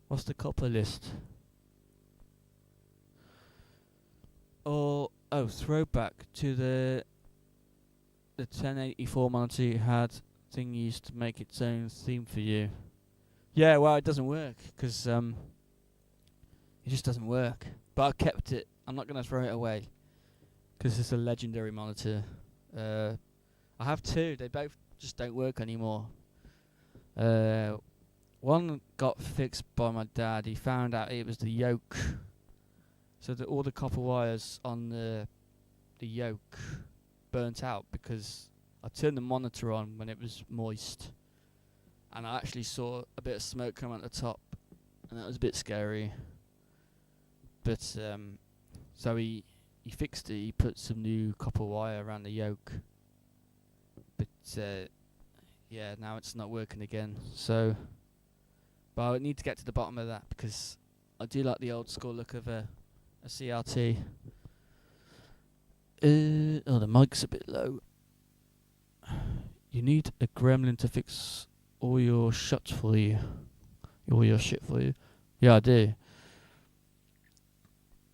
What's the copper list? Oh, throwback to the 1084 monitor you had thing used to make its own theme for you. Yeah, well, it doesn't work because it just doesn't work. But I kept it. I'm not gonna throw it away because it's a legendary monitor. I have 2. They both just don't work anymore. One got fixed by my dad. He found out it was the yoke. So that all the copper wires on the yoke burnt out because I turned the monitor on when it was moist. And I actually saw a bit of smoke come out the top. And that was a bit scary. But, so he fixed it. He put some new copper wire around the yoke. But yeah, now it's not working again. So, but I need to get to the bottom of that because I do like the old school look of a CRT. Oh, the mic's a bit low. You need a gremlin to fix all your shit for you. All your shit for you. Yeah, I do.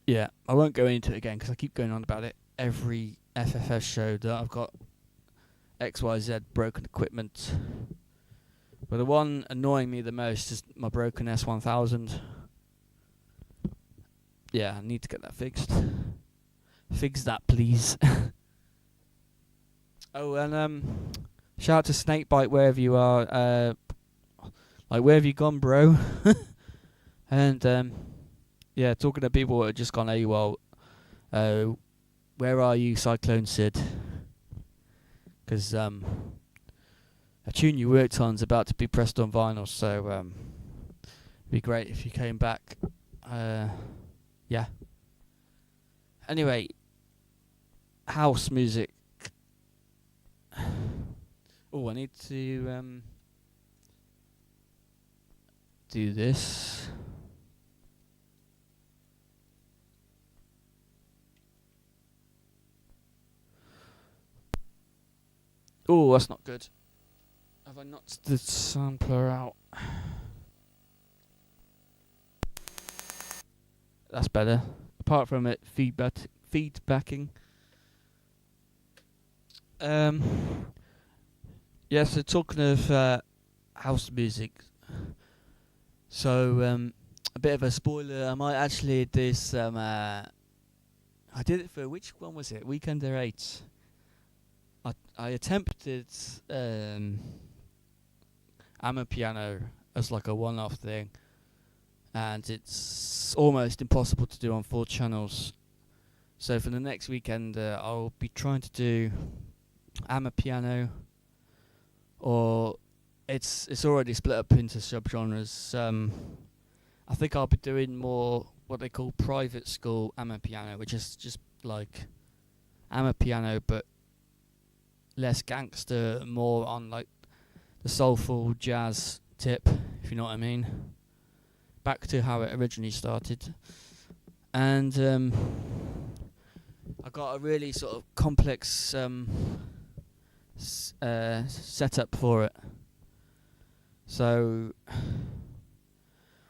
Yeah, I won't go into it again because I keep going on about it every FFF show that I've got XYZ broken equipment. But the one annoying me the most is my broken S1000. Yeah, I need to get that fixed. Fix that, please. Oh, and shout out to Snakebite wherever you are. Like, where have you gone, bro? And Yeah, talking to people that have just gone AWOL. Where are you, Cyclone Sid? Because a tune you worked on is about to be pressed on vinyl, so it'd be great if you came back. Yeah. Anyway, house music. Oh, I need to do this. Oh, that's not good. Have I knocked the sampler out? That's better. Apart from it feedbacking. Yeah, so talking of house music. So a bit of a spoiler. I might actually do some. I did it for which one was it? Weekender 8. I attempted Amapiano as like a one-off thing, and it's almost impossible to do on 4 channels. So for the next weekend, I'll be trying to do Amapiano, or it's already split up into subgenres. I think I'll be doing more what they call private school Amapiano, which is just like Amapiano but less gangster, more on like the soulful jazz tip, if you know what I mean. Back to how it originally started. And I got a really sort of complex setup for it. So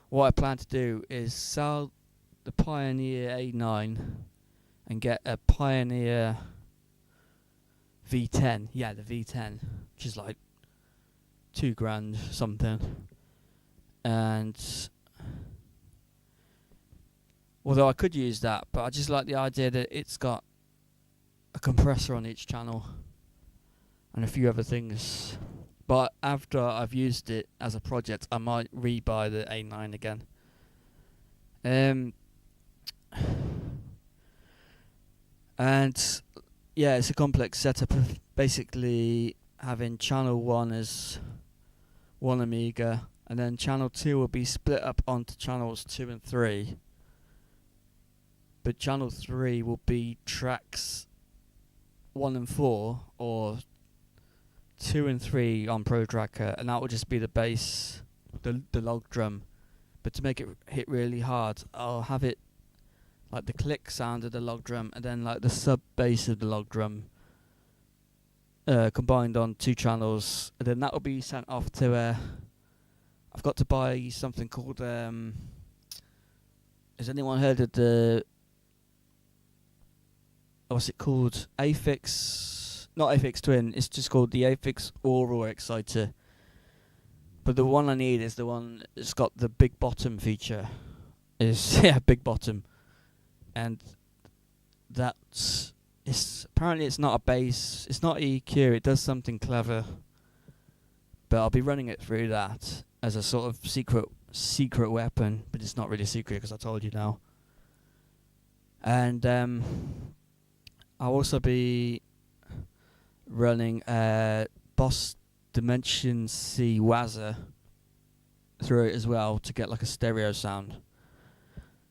what I plan to do is sell the Pioneer A9 and get a Pioneer V10. Yeah, the V10, which is like $2,000 something. And although I could use that, but I just like the idea that it's got a compressor on each channel and a few other things. But after I've used it as a project, I might rebuy the A9 again. And yeah, it's a complex setup of basically having channel 1 as one Amiga, and then channel 2 will be split up onto channels 2 and 3. But channel 3 will be tracks 1 and 4, or 2 and 3 on Pro Tracker, and that will just be the bass, the log drum. But to make it hit really hard, I'll have it like the click sound of the log drum, and then like the sub bass of the log drum combined on 2 channels, and then that will be sent off to I've got to buy something called has anyone heard of the what's it called? Afix, not Afix Twin, it's just called the Afix Oral Exciter. But the one I need is the one that's got the big bottom feature. Yeah, big bottom. And apparently it's not a bass, it's not EQ, it does something clever. But I'll be running it through that as a sort of secret weapon, but it's not really secret because I told you now. And I'll also be running Boss Dimension C Wazza through it as well to get like a stereo sound.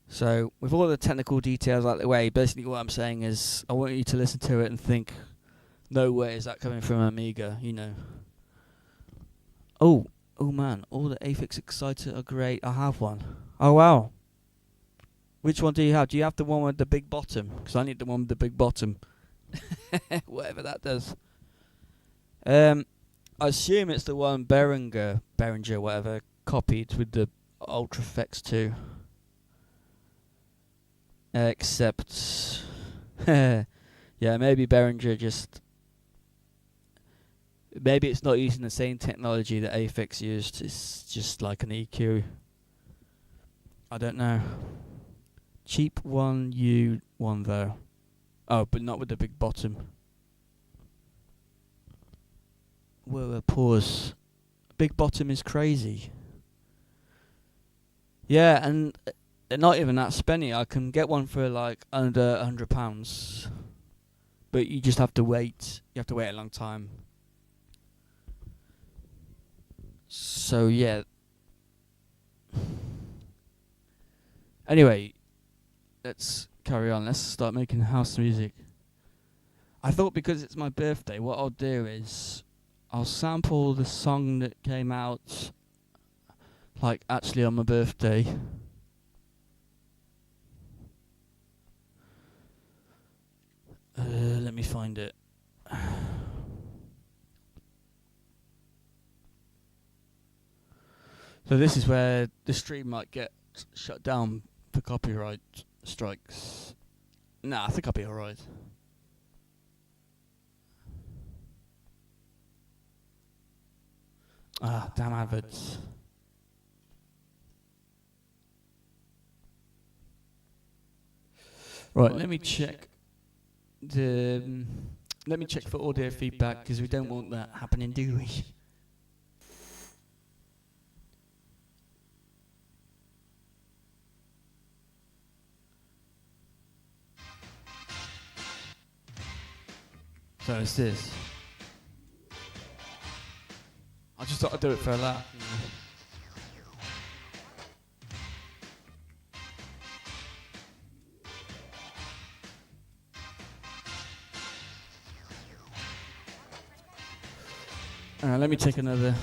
So with all the technical details out of the way, basically what I'm saying is I want you to listen to it and think, no way is that coming from Amiga, you know. Oh man, all the Afix Exciter are great. I have one. Oh wow. Which one do you have? Do you have the one with the big bottom? Because I need the one with the big bottom. Whatever that does. I assume it's the one Behringer, whatever, copied with the Ultra Effects 2. Except, yeah, maybe Behringer just, maybe it's not using the same technology that Afix used. It's just like an EQ. I don't know. Cheap one, one though. Oh, but not with the big bottom. Whoa, pause. Big bottom is crazy. Yeah, and they're not even that spenny. I can get one for like under £100, but you just have to wait. You have to wait a long time. So yeah. Anyway, let's carry on. Let's start making house music. I thought because it's my birthday, what I'll do is I'll sample the song that came out like actually on my birthday. Let me find it. So this is where the stream might get shut down for copyright strikes. Nah, I think I'll be alright. Ah, damn adverts. Right, let me check let me check for audio feedback, because we don't want that happening, do we? So it's this. I just thought I'd do it for a laugh. Let me take another.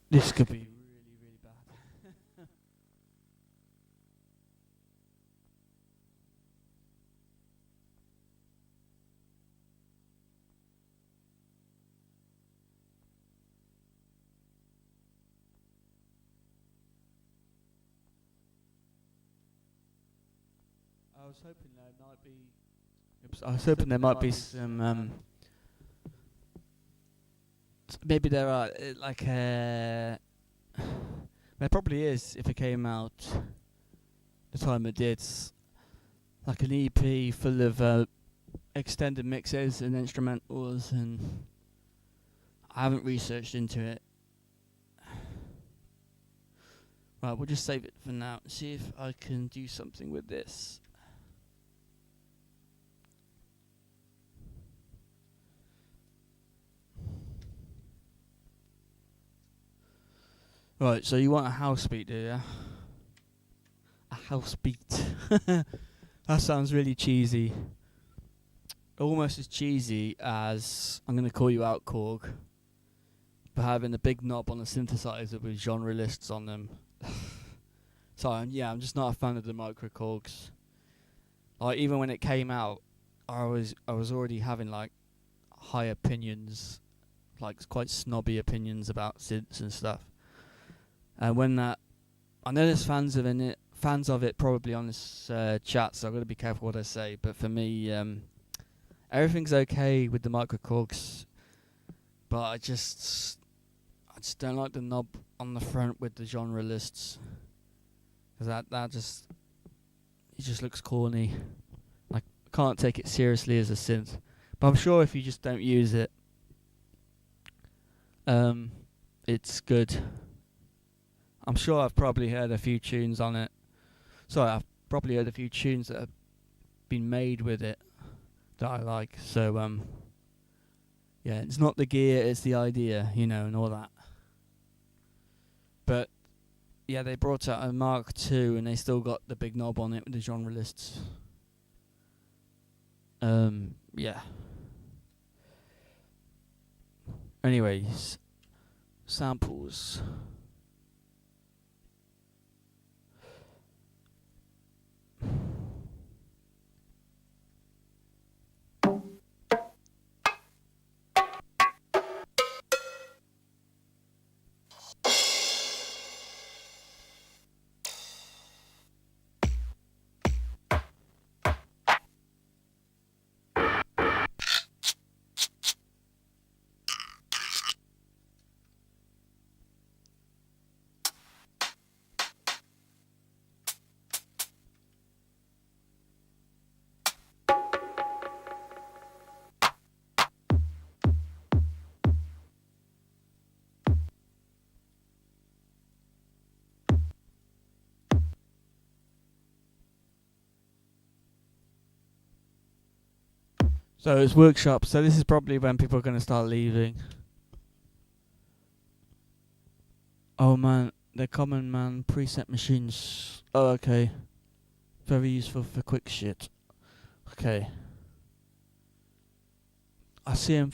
This could be really, really bad. I was hoping there might be. I was hoping there might be some. Maybe there are there probably is if it came out the time it did, like an EP full of extended mixes and instrumentals, and I haven't researched into it. Right, we'll just save it for now and see if I can do something with this. Right, so you want a house beat, do you? A house beat. That sounds really cheesy. Almost as cheesy as I'm going to call you out, Korg, for having a big knob on a synthesizer with genre lists on them. So I'm just not a fan of the micro Korgs. Like, even when it came out, I was already having like high opinions, like quite snobby opinions about synths and stuff. And when that, I know there's fans of it probably on this chat, so I've got to be careful what I say. But for me, everything's okay with the micro Korgs, but I just don't like the knob on the front with the genre lists, because that just looks corny. I can't take it seriously as a synth. But I'm sure if you just don't use it, it's good. I'm sure I've probably heard a few tunes on it. Sorry, I've probably heard a few tunes that have been made with it that I like. So, yeah, it's not the gear, it's the idea, and all that. But, yeah, they brought out a Mark II, and they still got the big knob on it with the genre lists. Yeah. Anyways, samples. So it's workshop. So this is probably when people are going to start leaving. Oh man, they're common man preset machines. Oh, okay. Very useful for quick shit. Okay. I see them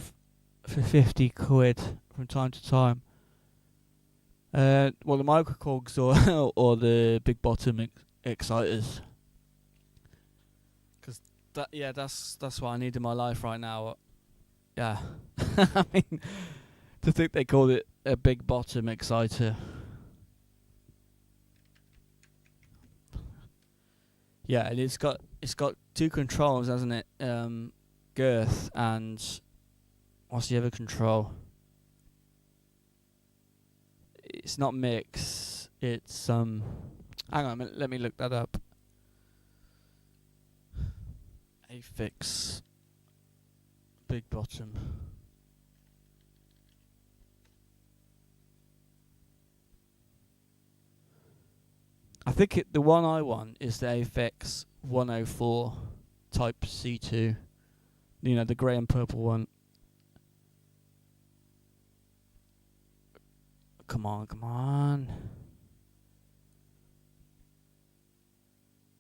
for 50 quid from time to time. Well, the microcogs or or the big bottom exciters. Because that's what I need in my life right now. Yeah. I mean, to think they called it a big bottom exciter. Yeah, and it's got two controls, hasn't it? Girth and what's the other control? It's not mix. It's hang on, let me look that up. Affix big bottom. I think the one I want is the FX 104 Type C2. You know, the grey and purple one. Come on.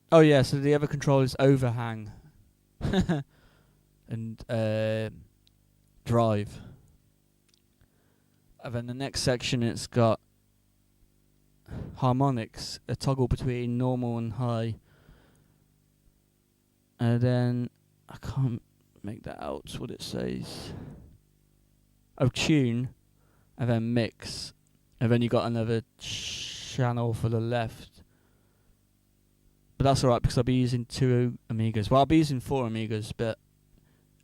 Oh yeah, so the other control is overhang and drive. And then the next section it's got harmonics, a toggle between normal and high. And then I can't make that out what it says. Oh, tune, and then mix. And then you got another channel for the left. But that's alright because I'll be using 2 Amigas. Well, I'll be using 4 Amigas, but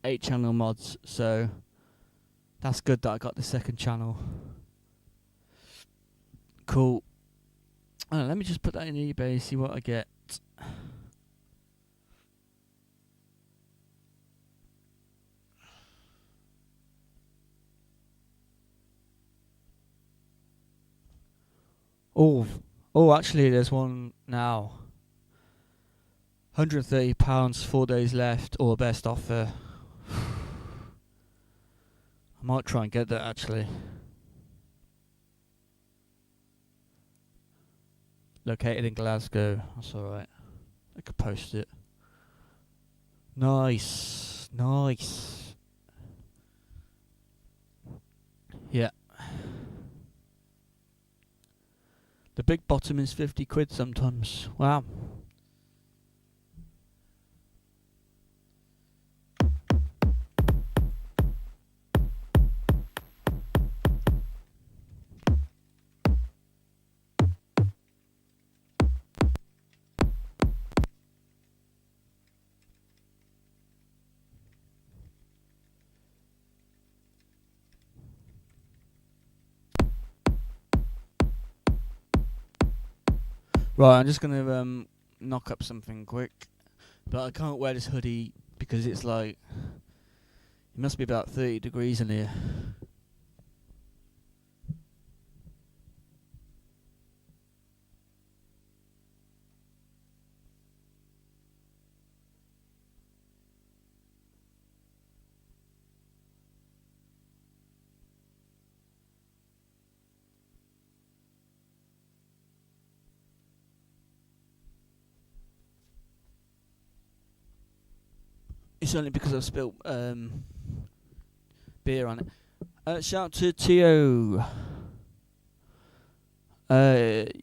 8 channel mods, so that's good that I got the second channel. Cool. Let me just put that in eBay, see what I get. Oh, actually, there's one now. £130, 4 days left, or best offer. I might try and get that actually. Located in Glasgow. That's alright. I could post it. Nice. Yeah. The big bottom is 50 quid sometimes. Wow. Right, I'm just gonna knock up something quick, but I can't wear this hoodie because it's like it must be about 30 degrees in here. It's only because I've spilt beer on it. Shout out to Tio. Happy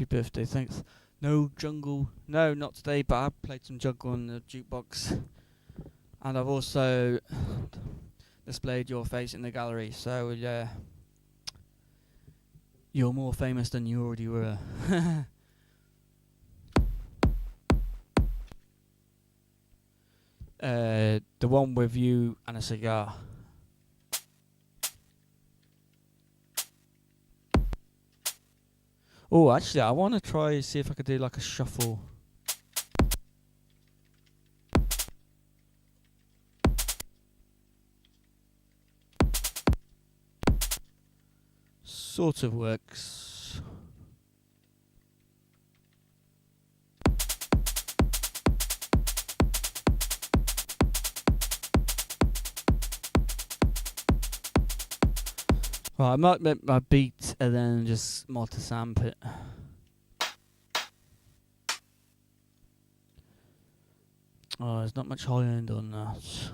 birthday, thanks. No jungle. No, not today, but I played some jungle on the jukebox. And I've also displayed your face in the gallery, so you're more famous than you already were. The one with you and a cigar. Oh, actually, I want to try see if I could do like a shuffle. Sort of works. Right, I might make my beat and then just multi-samp it. Oh, there's not much high end on that.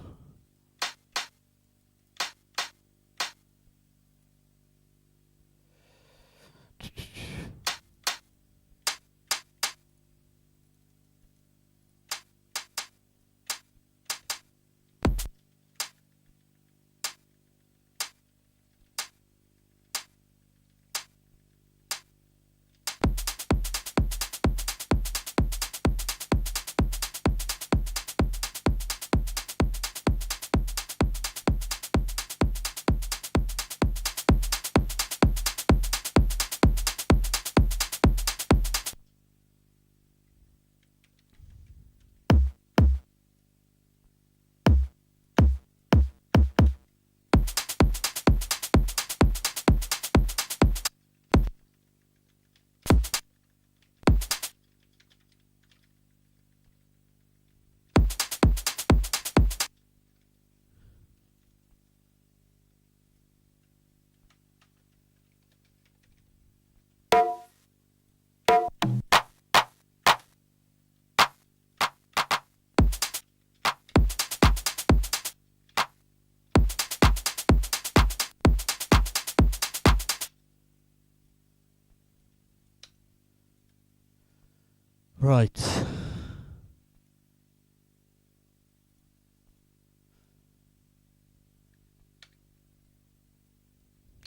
Right.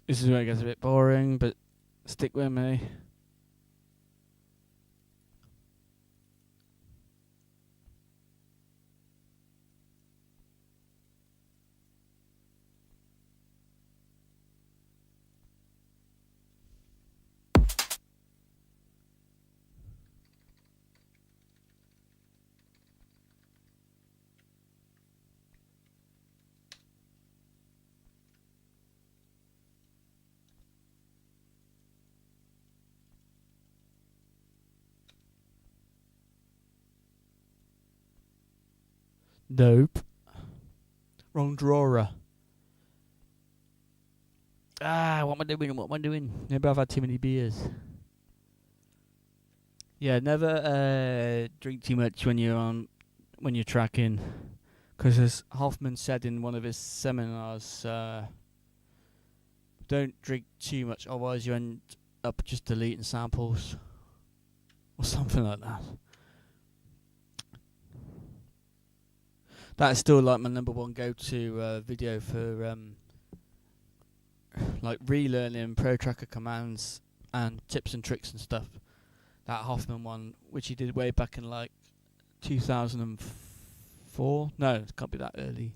This is where it gets a bit boring, but stick with me. Nope. Wrong drawer. What am I doing? What am I doing? Maybe I've had too many beers. Yeah, never drink too much when you're tracking, because as Hoffman said in one of his seminars, don't drink too much, otherwise you end up just deleting samples or something like that. That's still like my number one go-to video for like relearning Pro Tracker commands and tips and tricks and stuff. That Hoffman one, which he did way back in like 2004. No, it can't be that early.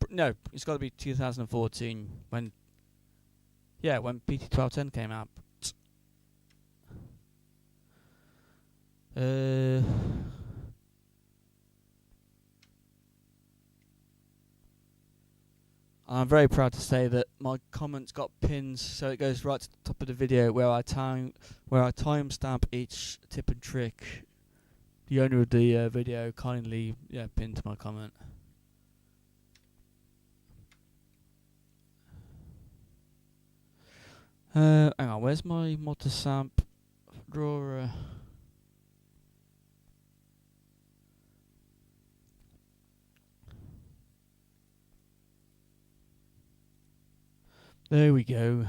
No, it's got to be 2014 when PT1210 came out. I'm very proud to say that my comments got pins, so it goes right to the top of the video where I timestamp each tip and trick. The owner of the video kindly pinned my comment. Hang on, where's my multi-samp drawer? There we go.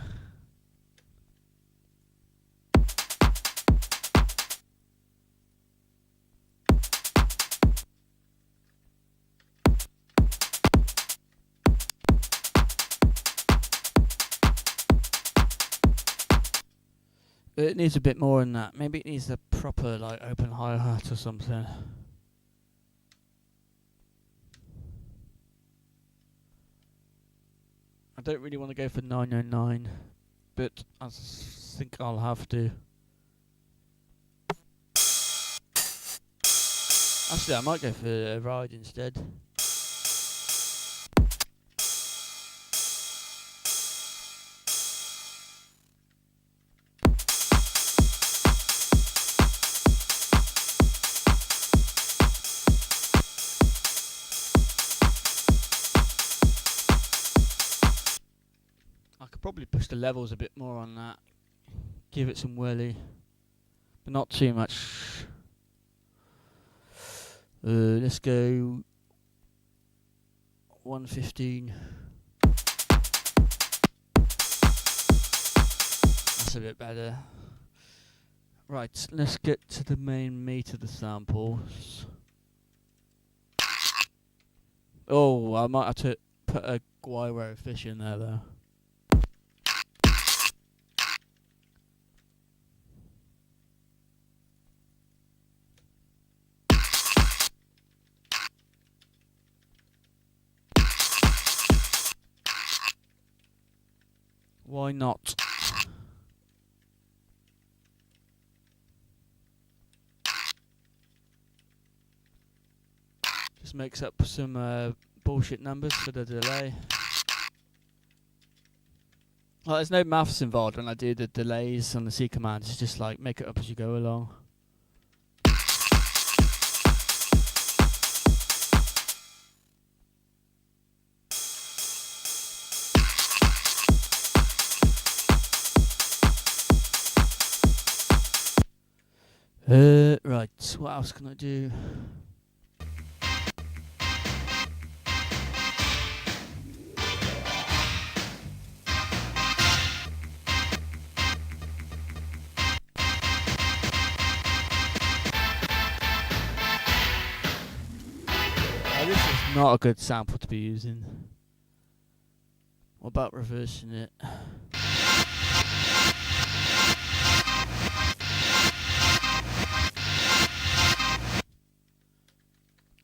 It needs a bit more than that. Maybe it needs a proper like open hi-hat or something. I don't really want to go for 909, but I think I'll have to. Actually, I might go for a ride instead. probably push the levels a bit more on that. Give it some whirly, but not too much. Let's go 115. That's a bit better. Right, let's get to the main meat of the samples. Oh, I might have to put a guiro fish in there though. Why not? Just makes up some bullshit numbers for the delay. Well, there's no maths involved when I do the delays on the C command. It's just like make it up as you go along. Right, what else can I do? This is not a good sample to be using. What about reversing it?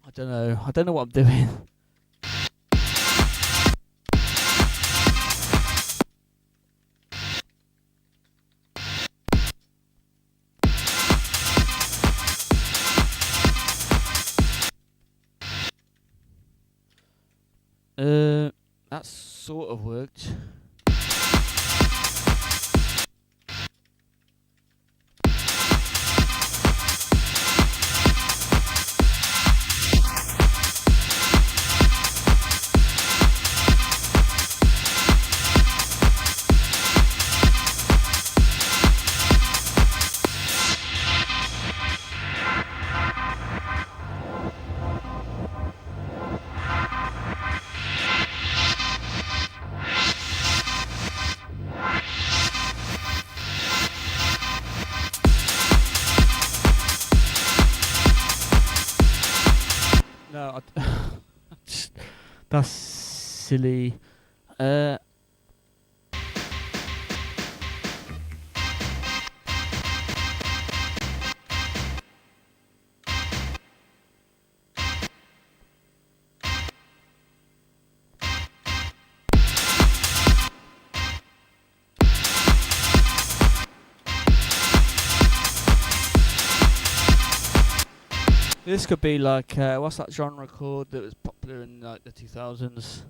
I don't know. I don't know what I'm doing. That sort of worked. No, that's silly. This could be like, what's that genre called that was popular in like the 2000s?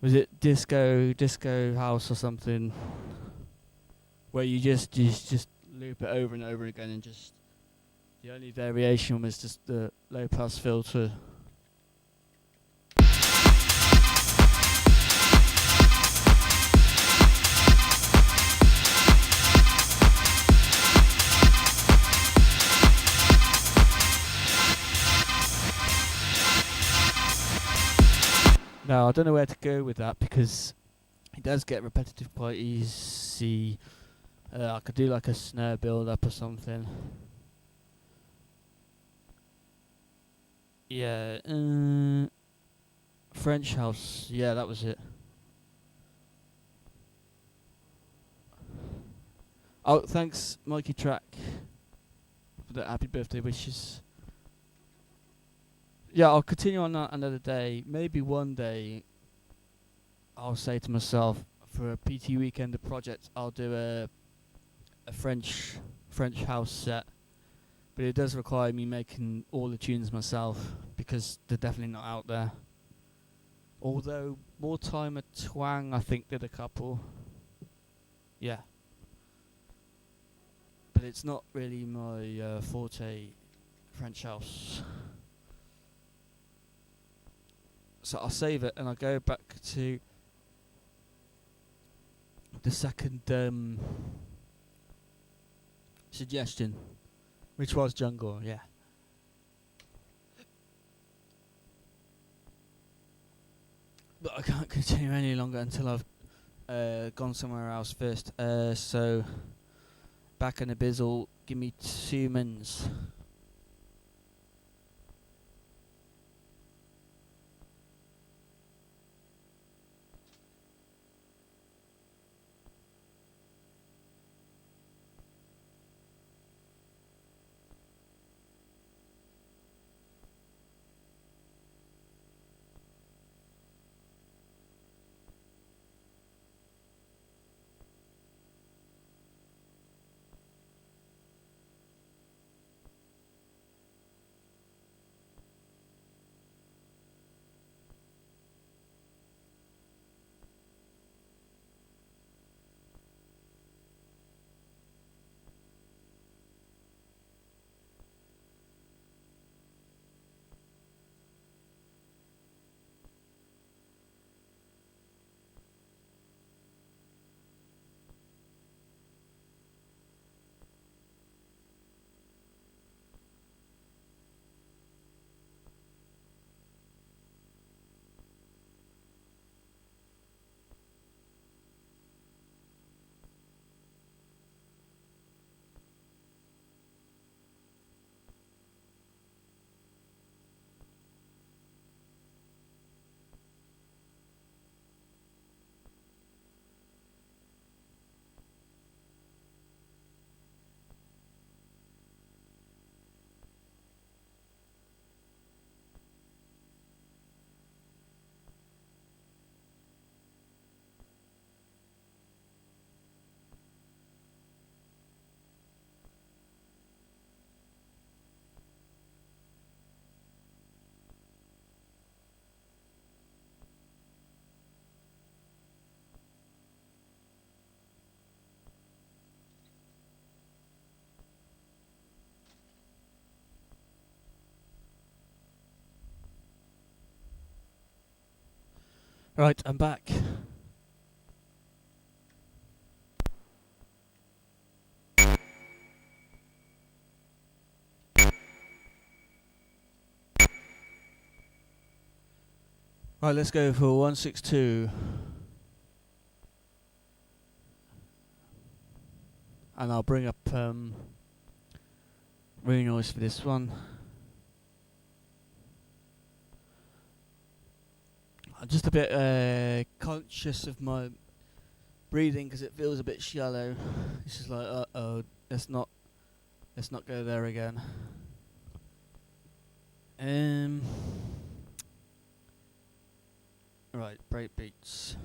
Was it disco house or something? Where you just loop it over and over again, and just the only variation was just the low pass filter. No, I don't know where to go with that because it does get repetitive quite easy. I could do like a snare build up or something. Yeah, French house. Yeah, that was it. Oh, thanks, Mikey Track, for the happy birthday wishes. Yeah, I'll continue on that another day. Maybe one day I'll say to myself, for a PT Weekender project, I'll do a French house set. But it does require me making all the tunes myself, because they're definitely not out there. Although, More Time at Twang, I think, did a couple. Yeah. But it's not really my forte, French house. So I'll save it and I'll go back to the second suggestion, which was jungle. Yeah. But I can't continue any longer until I've gone somewhere else first. So back in the bizzle. Give me 2 minutes. Right, I'm back. Right, let's go for 162. And I'll bring up re-noise for this one. I'm just a bit conscious of my breathing because it feels a bit shallow. It's just like, uh-oh, let's not go there again. Right, break beats.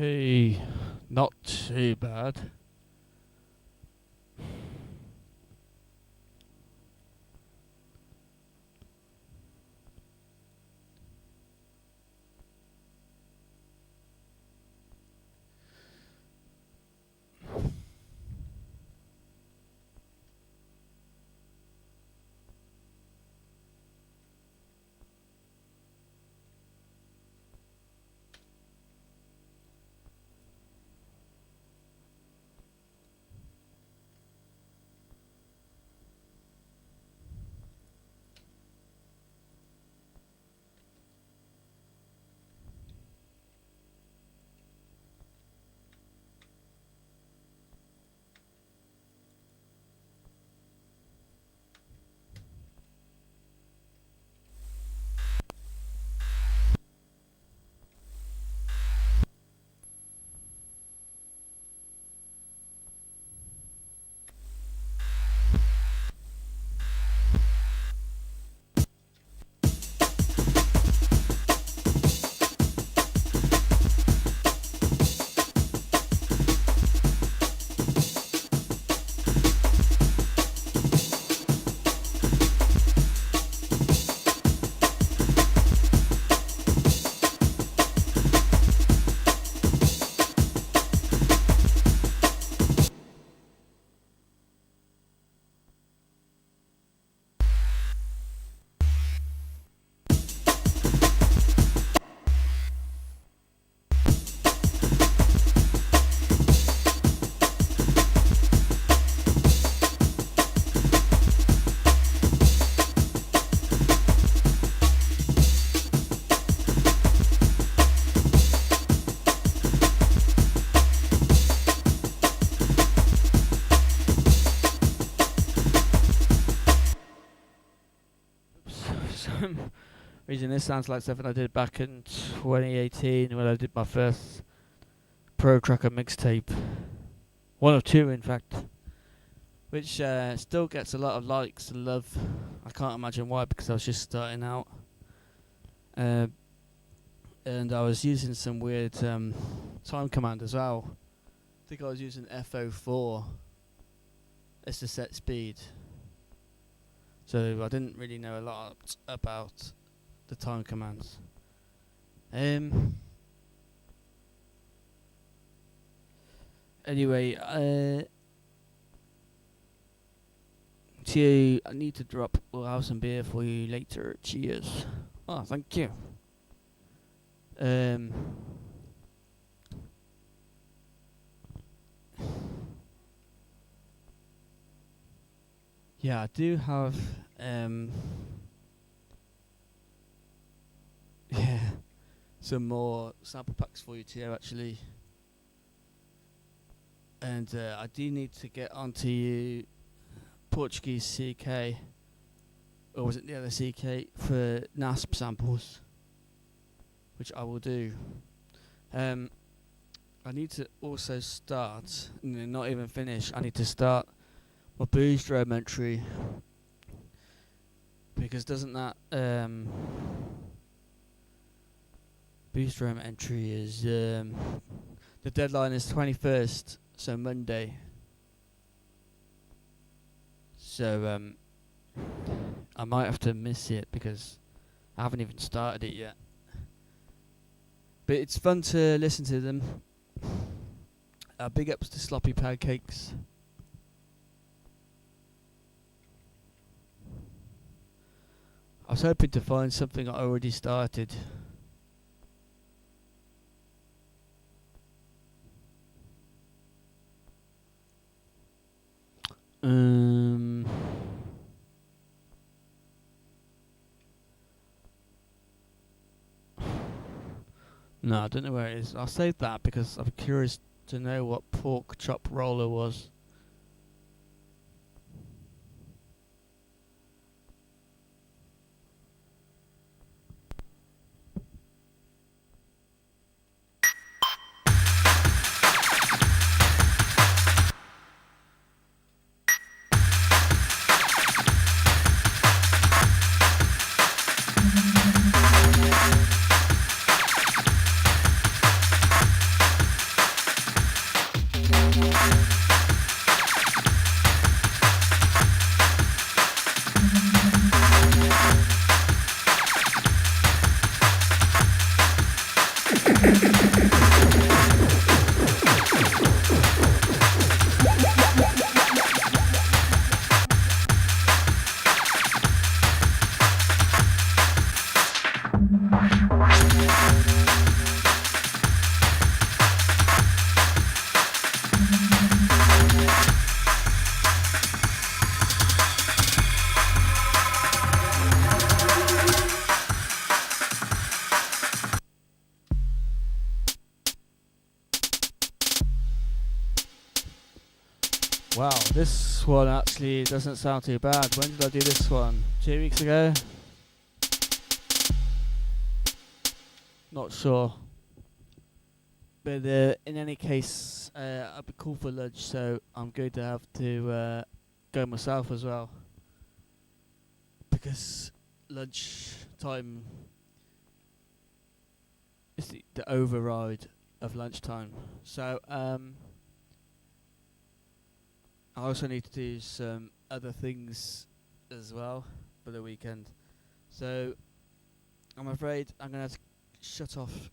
Okay, not too bad. Some reason this sounds like something I did back in 2018 when I did my first Pro Trucker mixtape. One of two, in fact. Which still gets a lot of likes and love. I can't imagine why, because I was just starting out. And I was using some weird time command as well. I think I was using FO4 as the set speed. So I didn't really know a lot about the time commands. Anyway, I need to drop. We'll have some beer for you later. Cheers. Oh, thank you. Yeah, I do have some more sample packs for you too, actually. And I do need to get onto Portuguese CK, or was it the other CK, for NASP samples, which I will do. I need to also start, not even finish, I need to start my boost drum entry, because doesn't that boost drum entry is the deadline is 21st, so Monday. So I might have to miss it because I haven't even started it yet. But it's fun to listen to them. Big ups to Sloppy Pancakes. I was hoping to find something I already started. No, I don't know where it is. I'll save that because I'm curious to know what pork chop roller was. Wow, this one actually doesn't sound too bad. When did I do this one? 2 weeks ago? Not sure. But in any case, I'll be called for lunch, so I'm going to have to go myself as well. Because lunch time is the override of lunchtime. So, I also need to do some other things as well for the weekend. So I'm afraid I'm going to have to shut off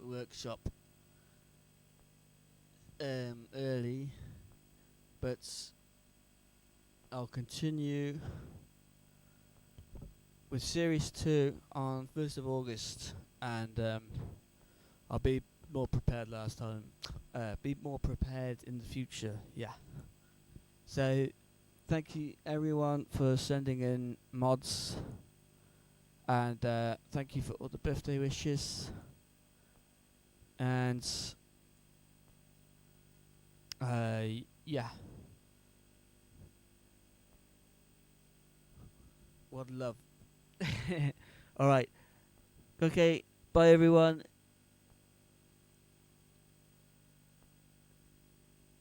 workshop early, but I'll continue with Series 2 on 1st of August, and I'll be more prepared last time. Be more prepared in the future, yeah. So, thank you everyone for sending in mods, and thank you for all the birthday wishes, and yeah. What love. Alright. Okay, bye everyone.